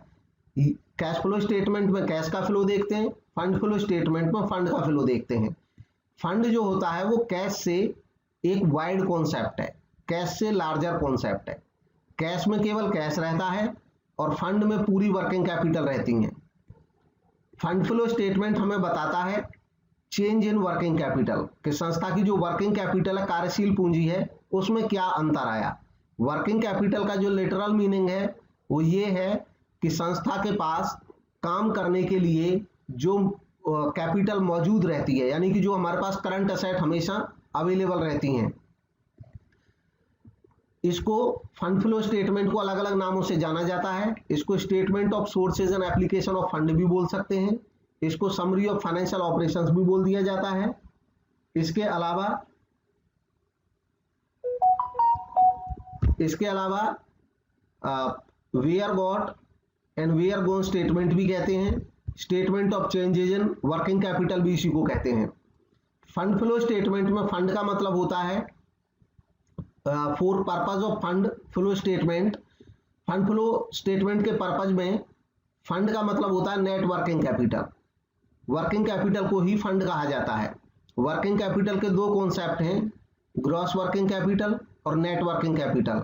कैश फ्लो स्टेटमेंट में कैश का फ्लो देखते हैं, फंड फ्लो स्टेटमेंट में फंड का फ्लो देखते हैं। फंड जो होता है वो कैश से एक वाइड कॉन्सेप्ट है, कैश से लार्जर कॉन्सेप्ट है। कैश में केवल कैश रहता है और फंड में पूरी वर्किंग कैपिटल रहती है। फंड फ्लो स्टेटमेंट हमें बताता है चेंज इन वर्किंग कैपिटल, कि संस्था की जो वर्किंग कैपिटल है, कार्यशील पूंजी है, उसमें क्या अंतर आया। वर्किंग कैपिटल का जो लिटरल मीनिंग है वो ये है कि संस्था के पास काम करने के लिए जो कैपिटल मौजूद रहती है, यानी कि जो हमारे पास करंट असेट हमेशा अवेलेबल रहती हैं। इसको फंड फ्लो स्टेटमेंट को अलग अलग नामों से जाना जाता है। इसको statement of sources and application of fund भी बोल सकते हैं, इसको समरी ऑफ फाइनेंशियल ऑपरेशंस भी बोल दिया जाता है। इसके अलावा where got and where gone statement भी कहते हैं। Statement of changes in working capital भी इसी को कहते हैं। फंड फ्लो स्टेटमेंट में फंड का मतलब होता है for purpose of fund flow statement. Fund flow statement के पर्पज में फंड का मतलब होता है net working capital. Working capital को ही फंड कहा जाता है। वर्किंग कैपिटल के दो कॉन्सेप्ट हैं, ग्रॉस वर्किंग कैपिटल और net working capital.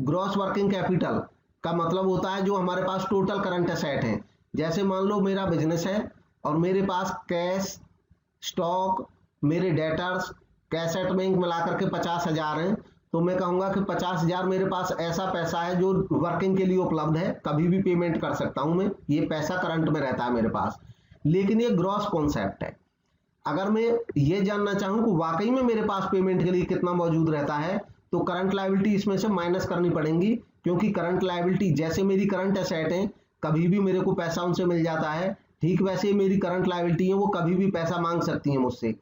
Gross working capital का मतलब होता है जो हमारे पास टोटल करंट एसेट है। जैसे मान लो मेरा बिजनेस है और मेरे पास कैश, स्टॉक, मेरे डेटर्स, कैश एट बैंक मिलाकर के 50,000 हैं, तो मैं कहूंगा कि 50,000 मेरे पास ऐसा पैसा है जो वर्किंग के लिए उपलब्ध है, कभी भी पेमेंट कर सकता हूं मैं, ये पैसा करंट में रहता है मेरे पास। लेकिन ये ग्रॉस कॉन्सेप्ट है। अगर मैं ये जानना चाहूं कि वाकई में मेरे पास पेमेंट के लिए कितना मौजूद रहता है, तो करंट लायबिलिटी इसमें से माइनस करनी पड़ेगी, क्योंकि करंट लायबिलिटी जैसे मेरी करंट एसेट है, कभी भी मेरे को पैसा उनसे मिल जाता है, ठीक वैसे मेरी करंट लायबिलिटी है, वो कभी भी पैसा मांग सकती है मुझसे।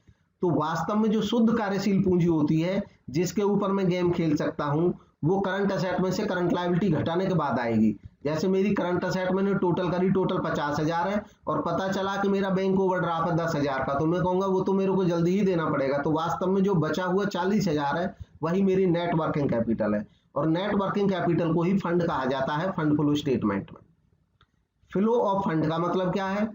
तो वास्तव में जो शुद्ध कार्यशील पूंजी होती है जिसके ऊपर मैं गेम खेल सकता हूं, वो करंट एसेट में से करंट लायबिलिटी घटाने के बाद आएगी। जैसे मेरी करंट एसेट मैंने टोटल करी, टोटल 50,000 है, और पता चला कि मेरा बैंक ओवरड्राफ्ट है 10,000 का, तो मैं कहूंगा वो तो मेरे को जल्दी ही देना पड़ेगा। तो वास्तव में जो बचा हुआ 40,000 है वही मेरी नेट वर्किंग कैपिटल है, और नेट वर्किंग कैपिटल को ही फंड कहा जाता है फंड फ्लो स्टेटमेंट में। फ्लो ऑफ फंड का मतलब क्या है?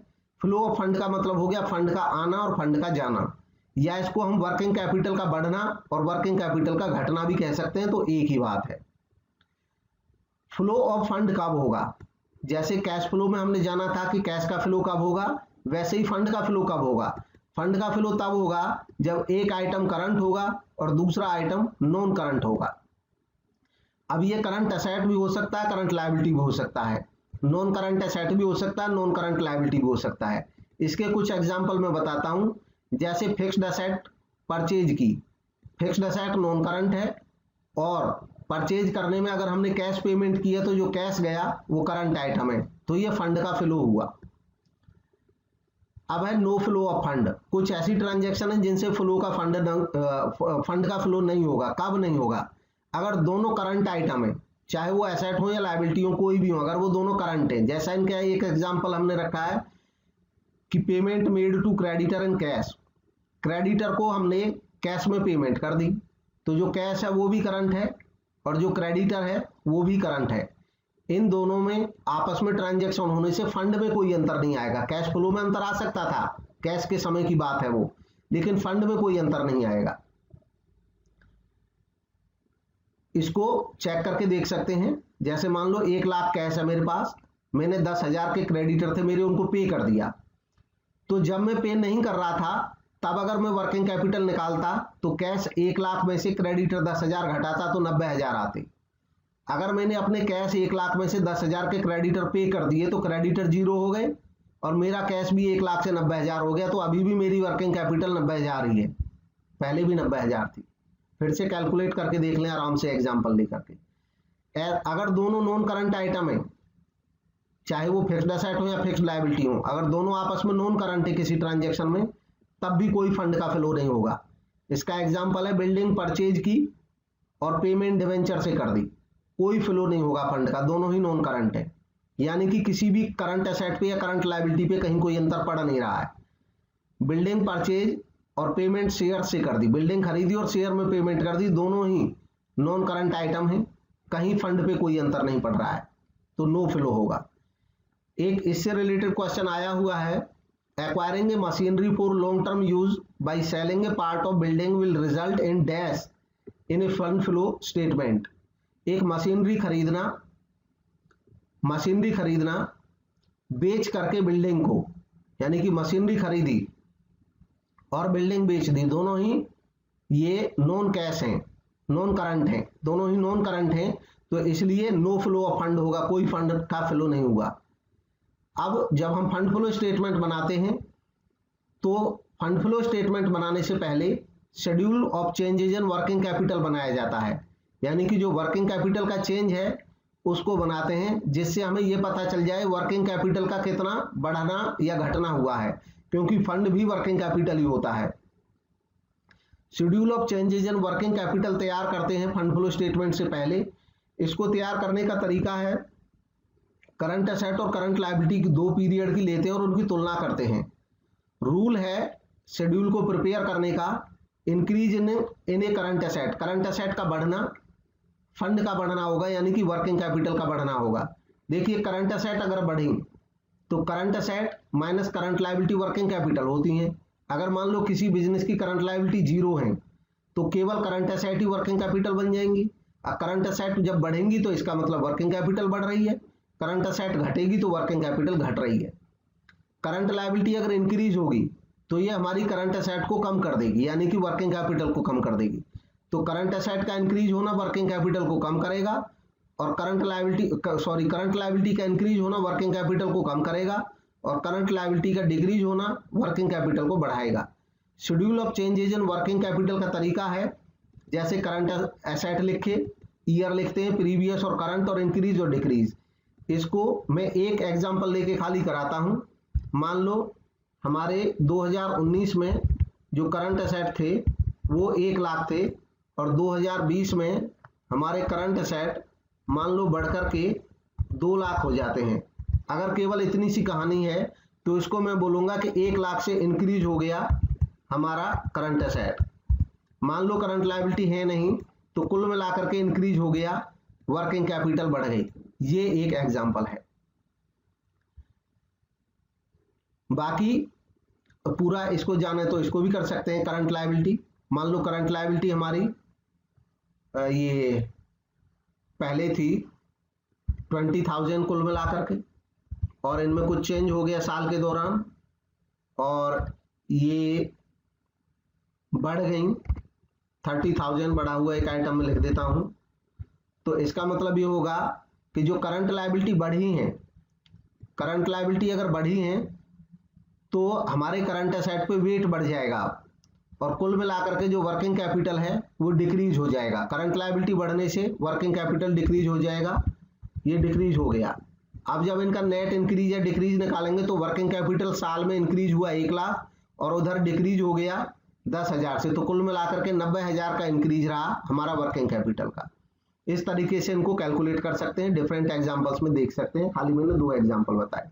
फ्लो ऑफ फंड का मतलब हो गया फंड का आना और फंड का जाना, या इसको हम वर्किंग कैपिटल का बढ़ना और वर्किंग कैपिटल का घटना भी कह सकते हैं, तो एक ही बात है। फ्लो ऑफ फंड कब होगा? जैसे कैश फ्लो में हमने जाना था कि कैश का फ्लो कब होगा, वैसे ही फंड का फ्लो कब होगा। फंड का फ्लो तब होगा जब एक आइटम करंट होगा और दूसरा आइटम नॉन करंट होगा। अब ये करंट एसेट भी हो सकता है, करंट लायबिलिटी भी हो सकता है, नॉन करंट एसेट भी हो सकता है, नॉन करंट लायबिलिटी भी हो सकता है। इसके कुछ एग्जांपल मैं बताता हूं। जैसे फिक्स्ड एसेट परचेज की, फिक्स्ड एसेट नॉन करंट है, और परचेज करने में अगर हमने कैश पेमेंट की है तो जो कैश गया वो करंट आइटम है, तो ये फंड का फ्लो हुआ। अब है नो फ्लो ऑफ फंड। कुछ ऐसी ट्रांजैक्शन है जिनसे फ्लो का फंड का फ्लो नहीं होगा। कब नहीं होगा? अगर दोनों करंट आइटम है, चाहे वो एसेट हो या लायबिलिटी हो, कोई भी हो, अगर वो दोनों करंट है। जैसा इनका एक एग्जांपल हमने रखा है कि payment made to creditor in cash, creditor को हमने कैश में पेमेंट कर दी, तो जो कैश है वो भी करंट है और जो क्रेडिटर है वो भी करंट है। इन दोनों में आपस में ट्रांजैक्शन होने से फंड में कोई अंतर नहीं आएगा। कैश फ्लो में अंतर आ सकता था, कैश के समय की बात है वो, लेकिन फंड में कोई अंतर नहीं आएगा। इसको चेक करके देख सकते हैं। जैसे मान लो 1 लाख कैश है मेरे पास, मैंने 10,000 के क्रेडिटर थे मेरे, उनको पे कर दिया। तो जब मैं पे नहीं कर रहा था तब अगर मैं वर्किंग कैपिटल निकालता तो कैश 1 लाख में से क्रेडिटर 10,000 घटाता तो 90,000 आते। अगर मैंने अपने कैश 1 लाख में से 10,000 के क्रेडिटर पे कर दिए तो क्रेडिटर 0 हो गए और मेरा कैश भी 1 लाख से 90,000 हो गया, तो अभी भी मेरी वर्किंग कैपिटल 90,000 ही है, पहले भी 90,000 थी। फिर से कैलकुलेट करके देख लें आराम से एग्जाम्पल लेकर के। अगर दोनों नॉन करंट आइटम है, चाहे वो फिक्स्ड एसेट हो या फिक्स्ड लायबिलिटी हो, अगर दोनों आपस में नॉन करंट है किसी ट्रांजैक्शन में, तब भी कोई फंड का फ्लो नहीं होगा। इसका एग्जांपल है बिल्डिंग परचेज की और पेमेंट डिवेंचर से कर दी, कोई फ्लो नहीं होगा फंड का, दोनों ही नॉन करंट है। यानी कि किसी भी करंट एसेट पे या करंट लायबिलिटी पे कहीं कोई अंतर पड़ नहीं रहा है। बिल्डिंग परचेज और पेमेंट शेयर से कर दी, बिल्डिंग खरीदी और शेयर में पेमेंट कर दी, दोनों ही नॉन करंट आइटम है, कहीं फंड पे कोई अंतर नहीं पड़ रहा है, तो नो फ्लो होगा। एक इससे रिलेटेड क्वेश्चन आया हुआ है, acquiring A machinery for long term use by selling A part of building will result in dash in A fund flow statement. एक मशीनरी खरीदना बेच करके बिल्डिंग को, यानी कि मशीनरी खरीदी और बिल्डिंग बेच दी, दोनों ही ये नॉन कैश हैं, नॉन करंट हैं, दोनों ही नॉन करंट हैं, तो इसलिए नो फ्लो ऑफ फंड होगा, कोई फंड का फ्लो नहीं होगा। अब जब हम फंड फ्लो स्टेटमेंट बनाते हैं तो फंड फ्लो स्टेटमेंट बनाने से पहले schedule of changes in working capital बनाया जाता है, यानी कि जो वर्किंग कैपिटल का चेंज है उसको बनाते हैं, जिससे हमें यह पता चल जाए वर्किंग कैपिटल का कितना बढ़ना या घटना हुआ है, क्योंकि फंड भी वर्किंग कैपिटल ही होता है। Schedule of changes in working capital तैयार करते हैं फंड फ्लो स्टेटमेंट से पहले। इसको तैयार करने का तरीका है, करंट एसेट और करंट लायबिलिटी की 2 पीरियड की लेते हैं और उनकी तुलना करते हैं। रूल है शेड्यूल को प्रिपेयर करने का, increase in A current asset का बढ़ना फंड का बढ़ना होगा, यानी कि वर्किंग कैपिटल का बढ़ना होगा। देखिए करंट एसेट अगर बढ़ी तो current asset minus current liability working capital होती हैं। अगर मान लो किसी बिजनेस की करंट लायबिलिटी 0 है तो केवल करंट असेट ही वर्किंग कैपिटल बन जाएंगी। करंट असेट जब बढ़ेंगी तो इसका मतलब वर्किंग कैपिटल बढ़ रही है, करंट असेट घटेगी तो वर्किंग कैपिटल घट रही है। करंट लायबिलिटी अगर इंक्रीज होगी तो ये हमारी करंट असेट को कम कर देगी, यानी कि वर्किंग कैपिटल को कम कर देगी। तो करंट असेट का इंक्रीज होना वर्किंग कैपिटल को कम करेगा और करंट लायबिलिटी का इंक्रीज होना वर्किंग कैपिटल को कम करेगा और करंट लायबिलिटी का डिक्रीज होना वर्किंग कैपिटल को बढ़ाएगा। Schedule of changes in working capital का तरीका है, जैसे करंट एसेट लिखे, ईयर लिखते हैं, प्रीवियस और करंट, और इंक्रीज और डिक्रीज। इसको मैं एक एग्जांपल लेके खाली कराता हूं। मान लो हमारे 2019 में जो करंट एसेट थे वो 1 लाख थे और 2020 में हमारे करंट एसेट मान लो बढ़कर के 2 लाख हो जाते हैं। अगर केवल इतनी सी कहानी है तो इसको मैं बोलूंगा कि 1 लाख से इंक्रीज हो गया हमारा करंट एसेट। मान लो करंट लायबिलिटी है नहीं तो कुल मिलाकर के इंक्रीज हो गया, वर्किंग कैपिटल बढ़ गई। ये एक एग्जांपल है। बाकी पूरा इसको जाने तो इसको भी कर सकते हैं। करंट लायबिलिटी, मान लो करंट लायबिलिटी हमारी ये पहले थी 20,000 कुल मिलाकर के, और इनमें कुछ चेंज हो गया साल के दौरान और ये बढ़ गई 30,000, बढ़ा हुआ एक आइटम में लिख देता हूं। तो इसका मतलब ये होगा कि जो करंट लायबिलिटी बढ़ी है, करंट लायबिलिटी अगर बढ़ी है तो हमारे करंट एसेट पे वेट बढ़ जाएगा और कुल मिलाकर के जो वर्किंग कैपिटल है वो डिक्रीज हो जाएगा। करंट लायबिलिटी बढ़ने से वर्किंग कैपिटल डिक्रीज हो जाएगा, ये डिक्रीज हो गया। अब जब इनका नेट इंक्रीज या डिक्रीज निकालेंगे तो वर्किंग कैपिटल साल में इंक्रीज हुआ 1 लाख और उधर डिक्रीज हो गया 10,000 से, तो कुल मिलाकर के 90,000 का इंक्रीज रहा हमारा वर्किंग कैपिटल का। इस तरीके से इनको कैलकुलेट कर सकते हैं, डिफरेंट एग्जांपल्स में देख सकते हैं। खाली मैंने 2 एग्जांपल बताए।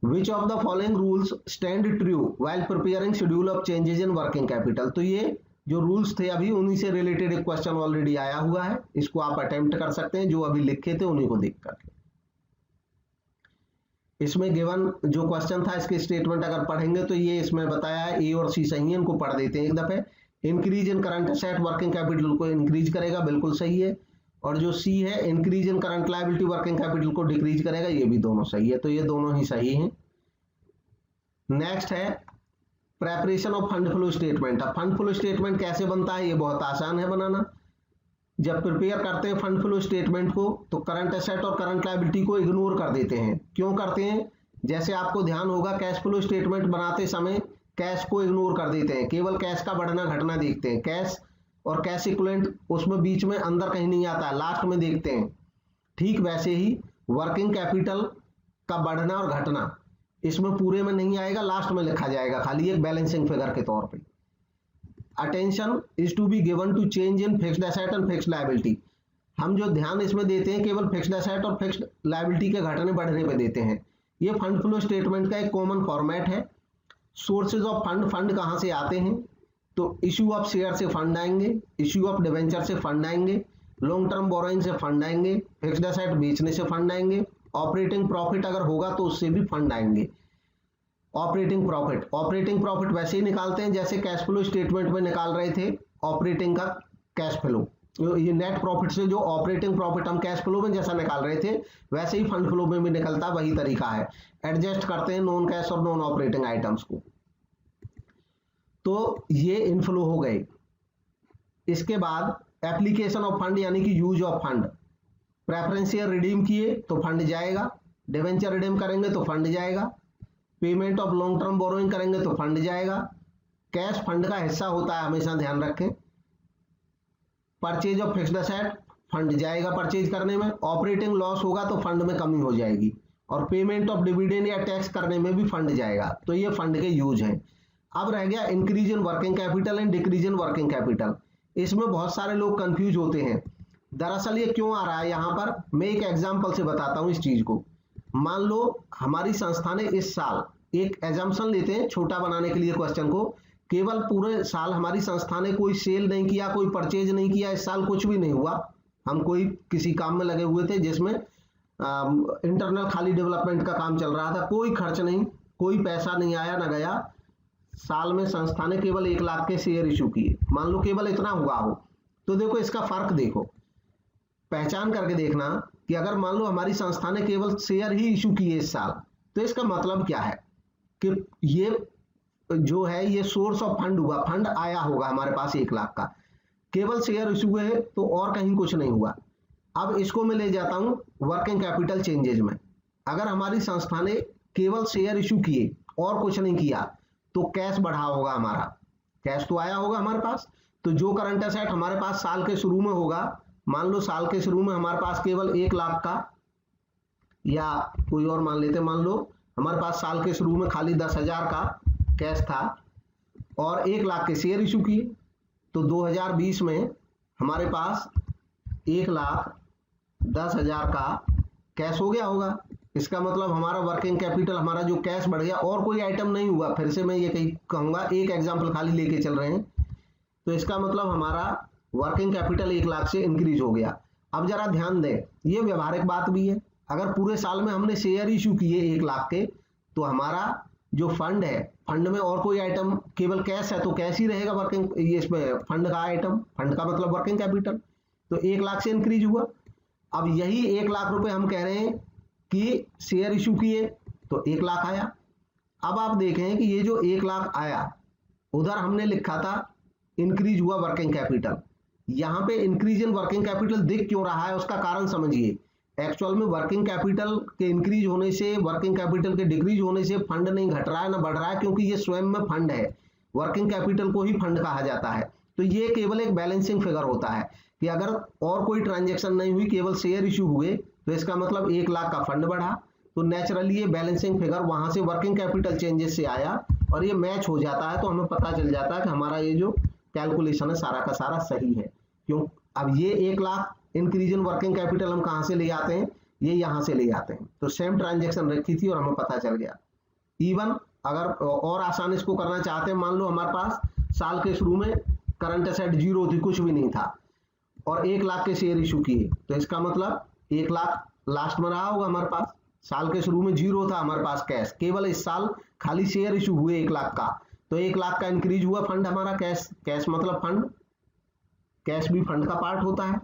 Which of the following rules stand true while preparing schedule of changes in working capital? तो ये जो रूल्स थे अभी उन्हीं से रिलेटेड एक क्वेश्चन ऑलरेडी आया हुआ है, इसको आप अटेम्प्ट कर सकते हैं। जो अभी लिखे थे उन्हीं को देख करके। इसमें गिवन जो क्वेश्चन था इसके स्टेटमेंट अगर पढ़ेंगे तो ये इसमें बताया है, ए और सी सही है, इनको पढ़ देते हैं एक दफे। Increase in current asset working capital को इंक्रीज करेगा, बिल्कुल सही है। और जो सी है increase in current liability working capital को डिक्रीज करेगा, ये भी दोनों सही है। तो ये दोनों ही सही हैं। नेक्स्ट है preparation of fund flow statement. अब फंड फ्लो स्टेटमेंट कैसे बनता है, ये बहुत आसान है बनाना। जब प्रिपेयर करते हैं फंड फ्लो स्टेटमेंट को तो करंट एसेट और करंट लायबिलिटी को इग्नोर कर देते हैं। क्यों करते हैं? जैसे आपको ध्यान होगा कैश फ्लो स्टेटमेंट बनाते समय कैश को इग्नोर कर देते हैं, केवल कैश का बढ़ना घटना देखते हैं। कैश और कैश इक्विवेलेंट उसमें बीच में अंदर कहीं नहीं आता है, लास्ट में देखते हैं। ठीक वैसे ही वर्किंग कैपिटल का बढ़ना और घटना इसमें पूरे में नहीं आएगा, लास्ट में लिखा जाएगा खाली एक बैलेंसिंग फिगर के तौर पे। Attention is to be given to change in fixed asset and fixed liability. हम जो ध्यान इसमें देते हैं केवल फिक्स्ड एसेट और फिक्स्ड लायबिलिटी के घटने बढ़ने पे देते हैं। ये फंड फ्लो स्टेटमेंट का एक कॉमन फॉर्मेट है। सोर्सेज ऑफ फंड, फंड कहाँ से आते हैं? तो इश्यू ऑफ शेयर से फंड आएंगे, इश्यू ऑफ डिवेंचर से फंड आएंगे, लॉन्ग टर्म बोरोइंग से फंड आएंगे, फिक्स्ड एसेट बेचने से फंड आएंगे, ऑपरेटिंग प्रॉफिट अगर होगा तो उससे भी फंड आएंगे। ऑपरेटिंग प्रॉफिट वैसे ही निकालते हैं जैसे कैश फ्लो स्टेटमेंट में निकाल रहे थे ऑपरेटिंग का कैश फ्लो। ये नेट प्रॉफिट से जो ऑपरेटिंग प्रॉफिट हम कैश फ्लो में जैसा निकाल रहे थे वैसे ही फंड फ्लो में भी निकलता, वही तरीका है। एडजस्ट करते हैं नॉन कैश और नॉन ऑपरेटिंग आइटम्स को। तो ये इनफ्लो हो गए। इसके बाद एप्लीकेशन ऑफ फंड यानी कि use of fund. Preference share redeem किए तो फंड जाएगा, डिवेंचर रिडीम करेंगे तो फंड जाएगा, payment of long term borrowing करेंगे तो फंड जाएगा। कैश फंड का हिस्सा होता है, हमेशा ध्यान रखें। Purchase of fixed asset fund जाएगा परचेज करने में, ऑपरेटिंग लॉस होगा तो फंड में कमी हो जाएगी, और पेमेंट ऑफ डिविडेंड या टैक्स करने में भी फंड जाएगा। तो ये फंड के यूज हैं। अब रह गया increase in working capital and decrease in working capital. इसमें बहुत सारे लोग कंफ्यूज होते हैं। दरअसल ये क्यों आ रहा है यहाँ पर, मैं एक एग्जाम्पल से बताता हूँ इस चीज को। मान लो हमारी संस्था ने इस साल, एक एजम्पशन लेते हैं छोटा बनाने के लिए क्वेश्चन को, केवल पूरे साल हमारी संस्था ने कोई सेल नहीं किया, कोई परचेज नहीं किया, इस साल कुछ भी नहीं हुआ, हम कोई किसी काम में लगे हुए थे जिसमें इंटरनल खाली डेवलपमेंट का काम चल रहा था, कोई खर्च नहीं, कोई पैसा नहीं आया ना गया। साल में संस्था ने केवल 1 लाख के शेयर इशू किए, मान लो केवल इतना हुआ हो, तो देखो इसका फर्क देखो, पहचान करके देखना कि अगर मान लो हमारी संस्था ने केवल शेयर ही इशू किए इस साल, तो इसका मतलब क्या है कि ये जो है ये सोर्स ऑफ फंड हुआ, फंड आया होगा हमारे पास 1 लाख का, केवल शेयर इशू हुए तो और कहीं कुछ नहीं हुआ। अब इसको मैं ले जाता हूं वर्किंग कैपिटल चेंजेज में। अगर हमारी संस्था ने केवल शेयर इशू किए और कुछ नहीं किया तो कैश बढ़ा होगा, हमारा कैश तो आया होगा हमारे पास। तो जो करंट एसेट हमारे पास साल के शुरू में होगा, मान लो साल के शुरू में हमारे पास केवल 1 लाख का, या कोई और मान लेते, मान लो हमारे पास साल के शुरू में खाली 10,000 का कैश था और 1 लाख के शेयर इशू किए, तो 2020 में हमारे पास 1,10,000 का कैश हो गया होगा। इसका मतलब हमारा वर्किंग कैपिटल, हमारा जो कैश बढ़ गया, और कोई आइटम नहीं हुआ। फिर से मैं ये कहूंगा, एक एग्जांपल खाली लेके चल रहे हैं, तो इसका मतलब हमारा वर्किंग कैपिटल 1 लाख से इंक्रीज हो गया। अब जरा ध्यान दें, ये व्यवहारिक बात भी है, अगर पूरे साल में हमने शेयर इशू किए 1 लाख के, तो हमारा जो फंड है, फंड में और कोई आइटम, केवल कैश है तो कैश ही रहेगा वर्किंग, ये इसमें फंड का आइटम, फंड का मतलब वर्किंग कैपिटल, तो 1 लाख से इंक्रीज हुआ। अब यही 1 लाख रुपए हम कह रहे हैं कि शेयर इशू किए तो 1 लाख आया। अब आप देखें कि ये जो 1 लाख आया, उधर हमने लिखा था इंक्रीज हुआ वर्किंग कैपिटल, यहाँ पे इंक्रीज इन वर्किंग कैपिटल दिख क्यों रहा है, उसका कारण समझिए। एक्चुअल में वर्किंग कैपिटल के इंक्रीज होने से, वर्किंग कैपिटल के डिक्रीज होने से फंड नहीं घट रहा है ना बढ़ रहा है, क्योंकि ये स्वयं में फंड है, वर्किंग कैपिटल को ही फंड कहा जाता है। तो ये केवल एक बैलेंसिंग फिगर होता है कि अगर और कोई ट्रांजैक्शन नहीं हुई, केवल शेयर इशू हुए, तो इसका मतलब 1 लाख का फंड बढ़ा, तो नेचुरली ये बैलेंसिंग फिगर वहां से वर्किंग कैपिटल चेंजेस से आया और ये मैच हो जाता है, तो हमें पता चल जाता है कि हमारा ये जो कैलकुलेशन है सारा का सारा सही है। क्यों? अब ये 1 lakh increase in working capital हम कहां से ले आते हैं, ये यहां से ले आते हैं, तो सेम ट्रांजैक्शन रखी थी और हमें पता चल गया। इवन अगर और आसान इसको करना चाहते हैं, मान लो हमारे पास साल के शुरू में करंट एसेट 0 थी, कुछ भी नहीं था, और 1 लाख के शेयर इशू किए, तो इसका मतलब 1 लाख लास्ट में रहा होगा हमारे पास। साल के शुरू में 0 था हमारे पास कैश, केवल इस साल खाली शेयर इशू हुए 1 लाख का, तो 1 लाख का इंक्रीज हुआ फंड हमारा, कैश, कैश मतलब फंड, कैश भी फंड का पार्ट होता है।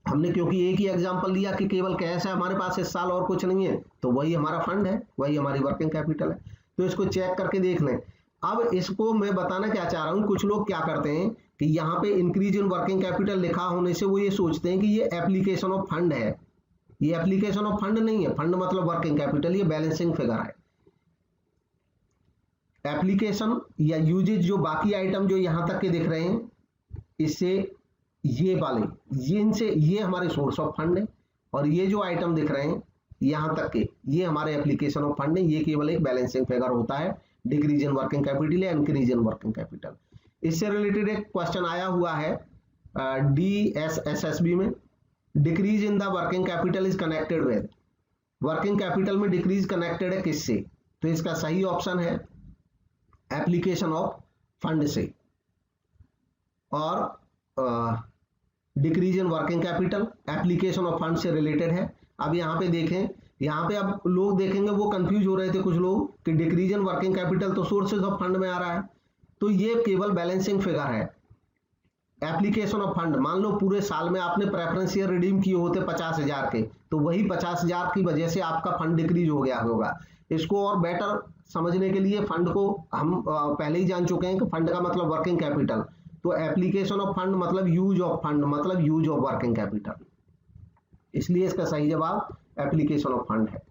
हमने क्योंकि एक ही एग्जांपल लिया कि केवल कैश है हमारे पास इस साल और कुछ नहीं है, तो वही हमारा फंड है, वही हमारी वर्किंग कैपिटल है। तो इसको चेक करके देख लें। अब इसको मैं बताना क्या चाह रहा हूं, कुछ लोग क्या करते हैं कि यहाँ पे इंक्रीज इन वर्किंग कैपिटल लिखा होने से वो ये सोचते हैं कि ये एप्लीकेशन ऑफ फंड है। ये एप्लीकेशन ऑफ फंड नहीं है, फंड मतलब वर्किंग कैपिटल, ये बैलेंसिंग फिगर है। एप्लीकेशन या यूजेज जो बाकी आइटम जो यहां तक के दिख रहे हैं, इससे ये वाले, ये इनसे, ये हमारे सोर्स ऑफ फंड है, और ये जो आइटम दिख रहे हैं यहां तक के, ये हमारे एप्लीकेशन ऑफ फंड है। ये केवल एक बैलेंसिंग फिगर होता है, डिक्रीज इन वर्किंग कैपिटल या इंक्रीज इन वर्किंग कैपिटल। इससे रिलेटेड एक क्वेश्चन आया हुआ है DSSSB में, decrease in the working capital is connected with, working capital में डिक्रीज कनेक्टेड है किससे, तो इसका सही ऑप्शन है एप्लीकेशन ऑफ फंड से, और decrease in working capital application of fund से रिलेटेड है। अब यहाँ पे देखें, यहाँ पे अब लोग देखेंगे वो कंफ्यूज हो रहे थे कुछ लोग कि डिक्रीज इन वर्किंग कैपिटल तो सोर्सेज ऑफ फंड में आ रहा है, तो ये केवल बैलेंसिंग फिगर है। एप्लीकेशन ऑफ फंड, मान लो पूरे साल में आपने प्रेफरेंस शेयर रिडीम किए होते 50,000 के, तो वही 50,000 की वजह से आपका फंड डिक्रीज हो गया होगा। इसको और बेटर समझने के लिए फंड को हम पहले ही जान चुके हैं कि फंड का मतलब वर्किंग कैपिटल, तो एप्लीकेशन ऑफ फंड मतलब यूज ऑफ फंड मतलब यूज ऑफ वर्किंग कैपिटल, इसलिए इसका सही जवाब एप्लीकेशन ऑफ फंड है।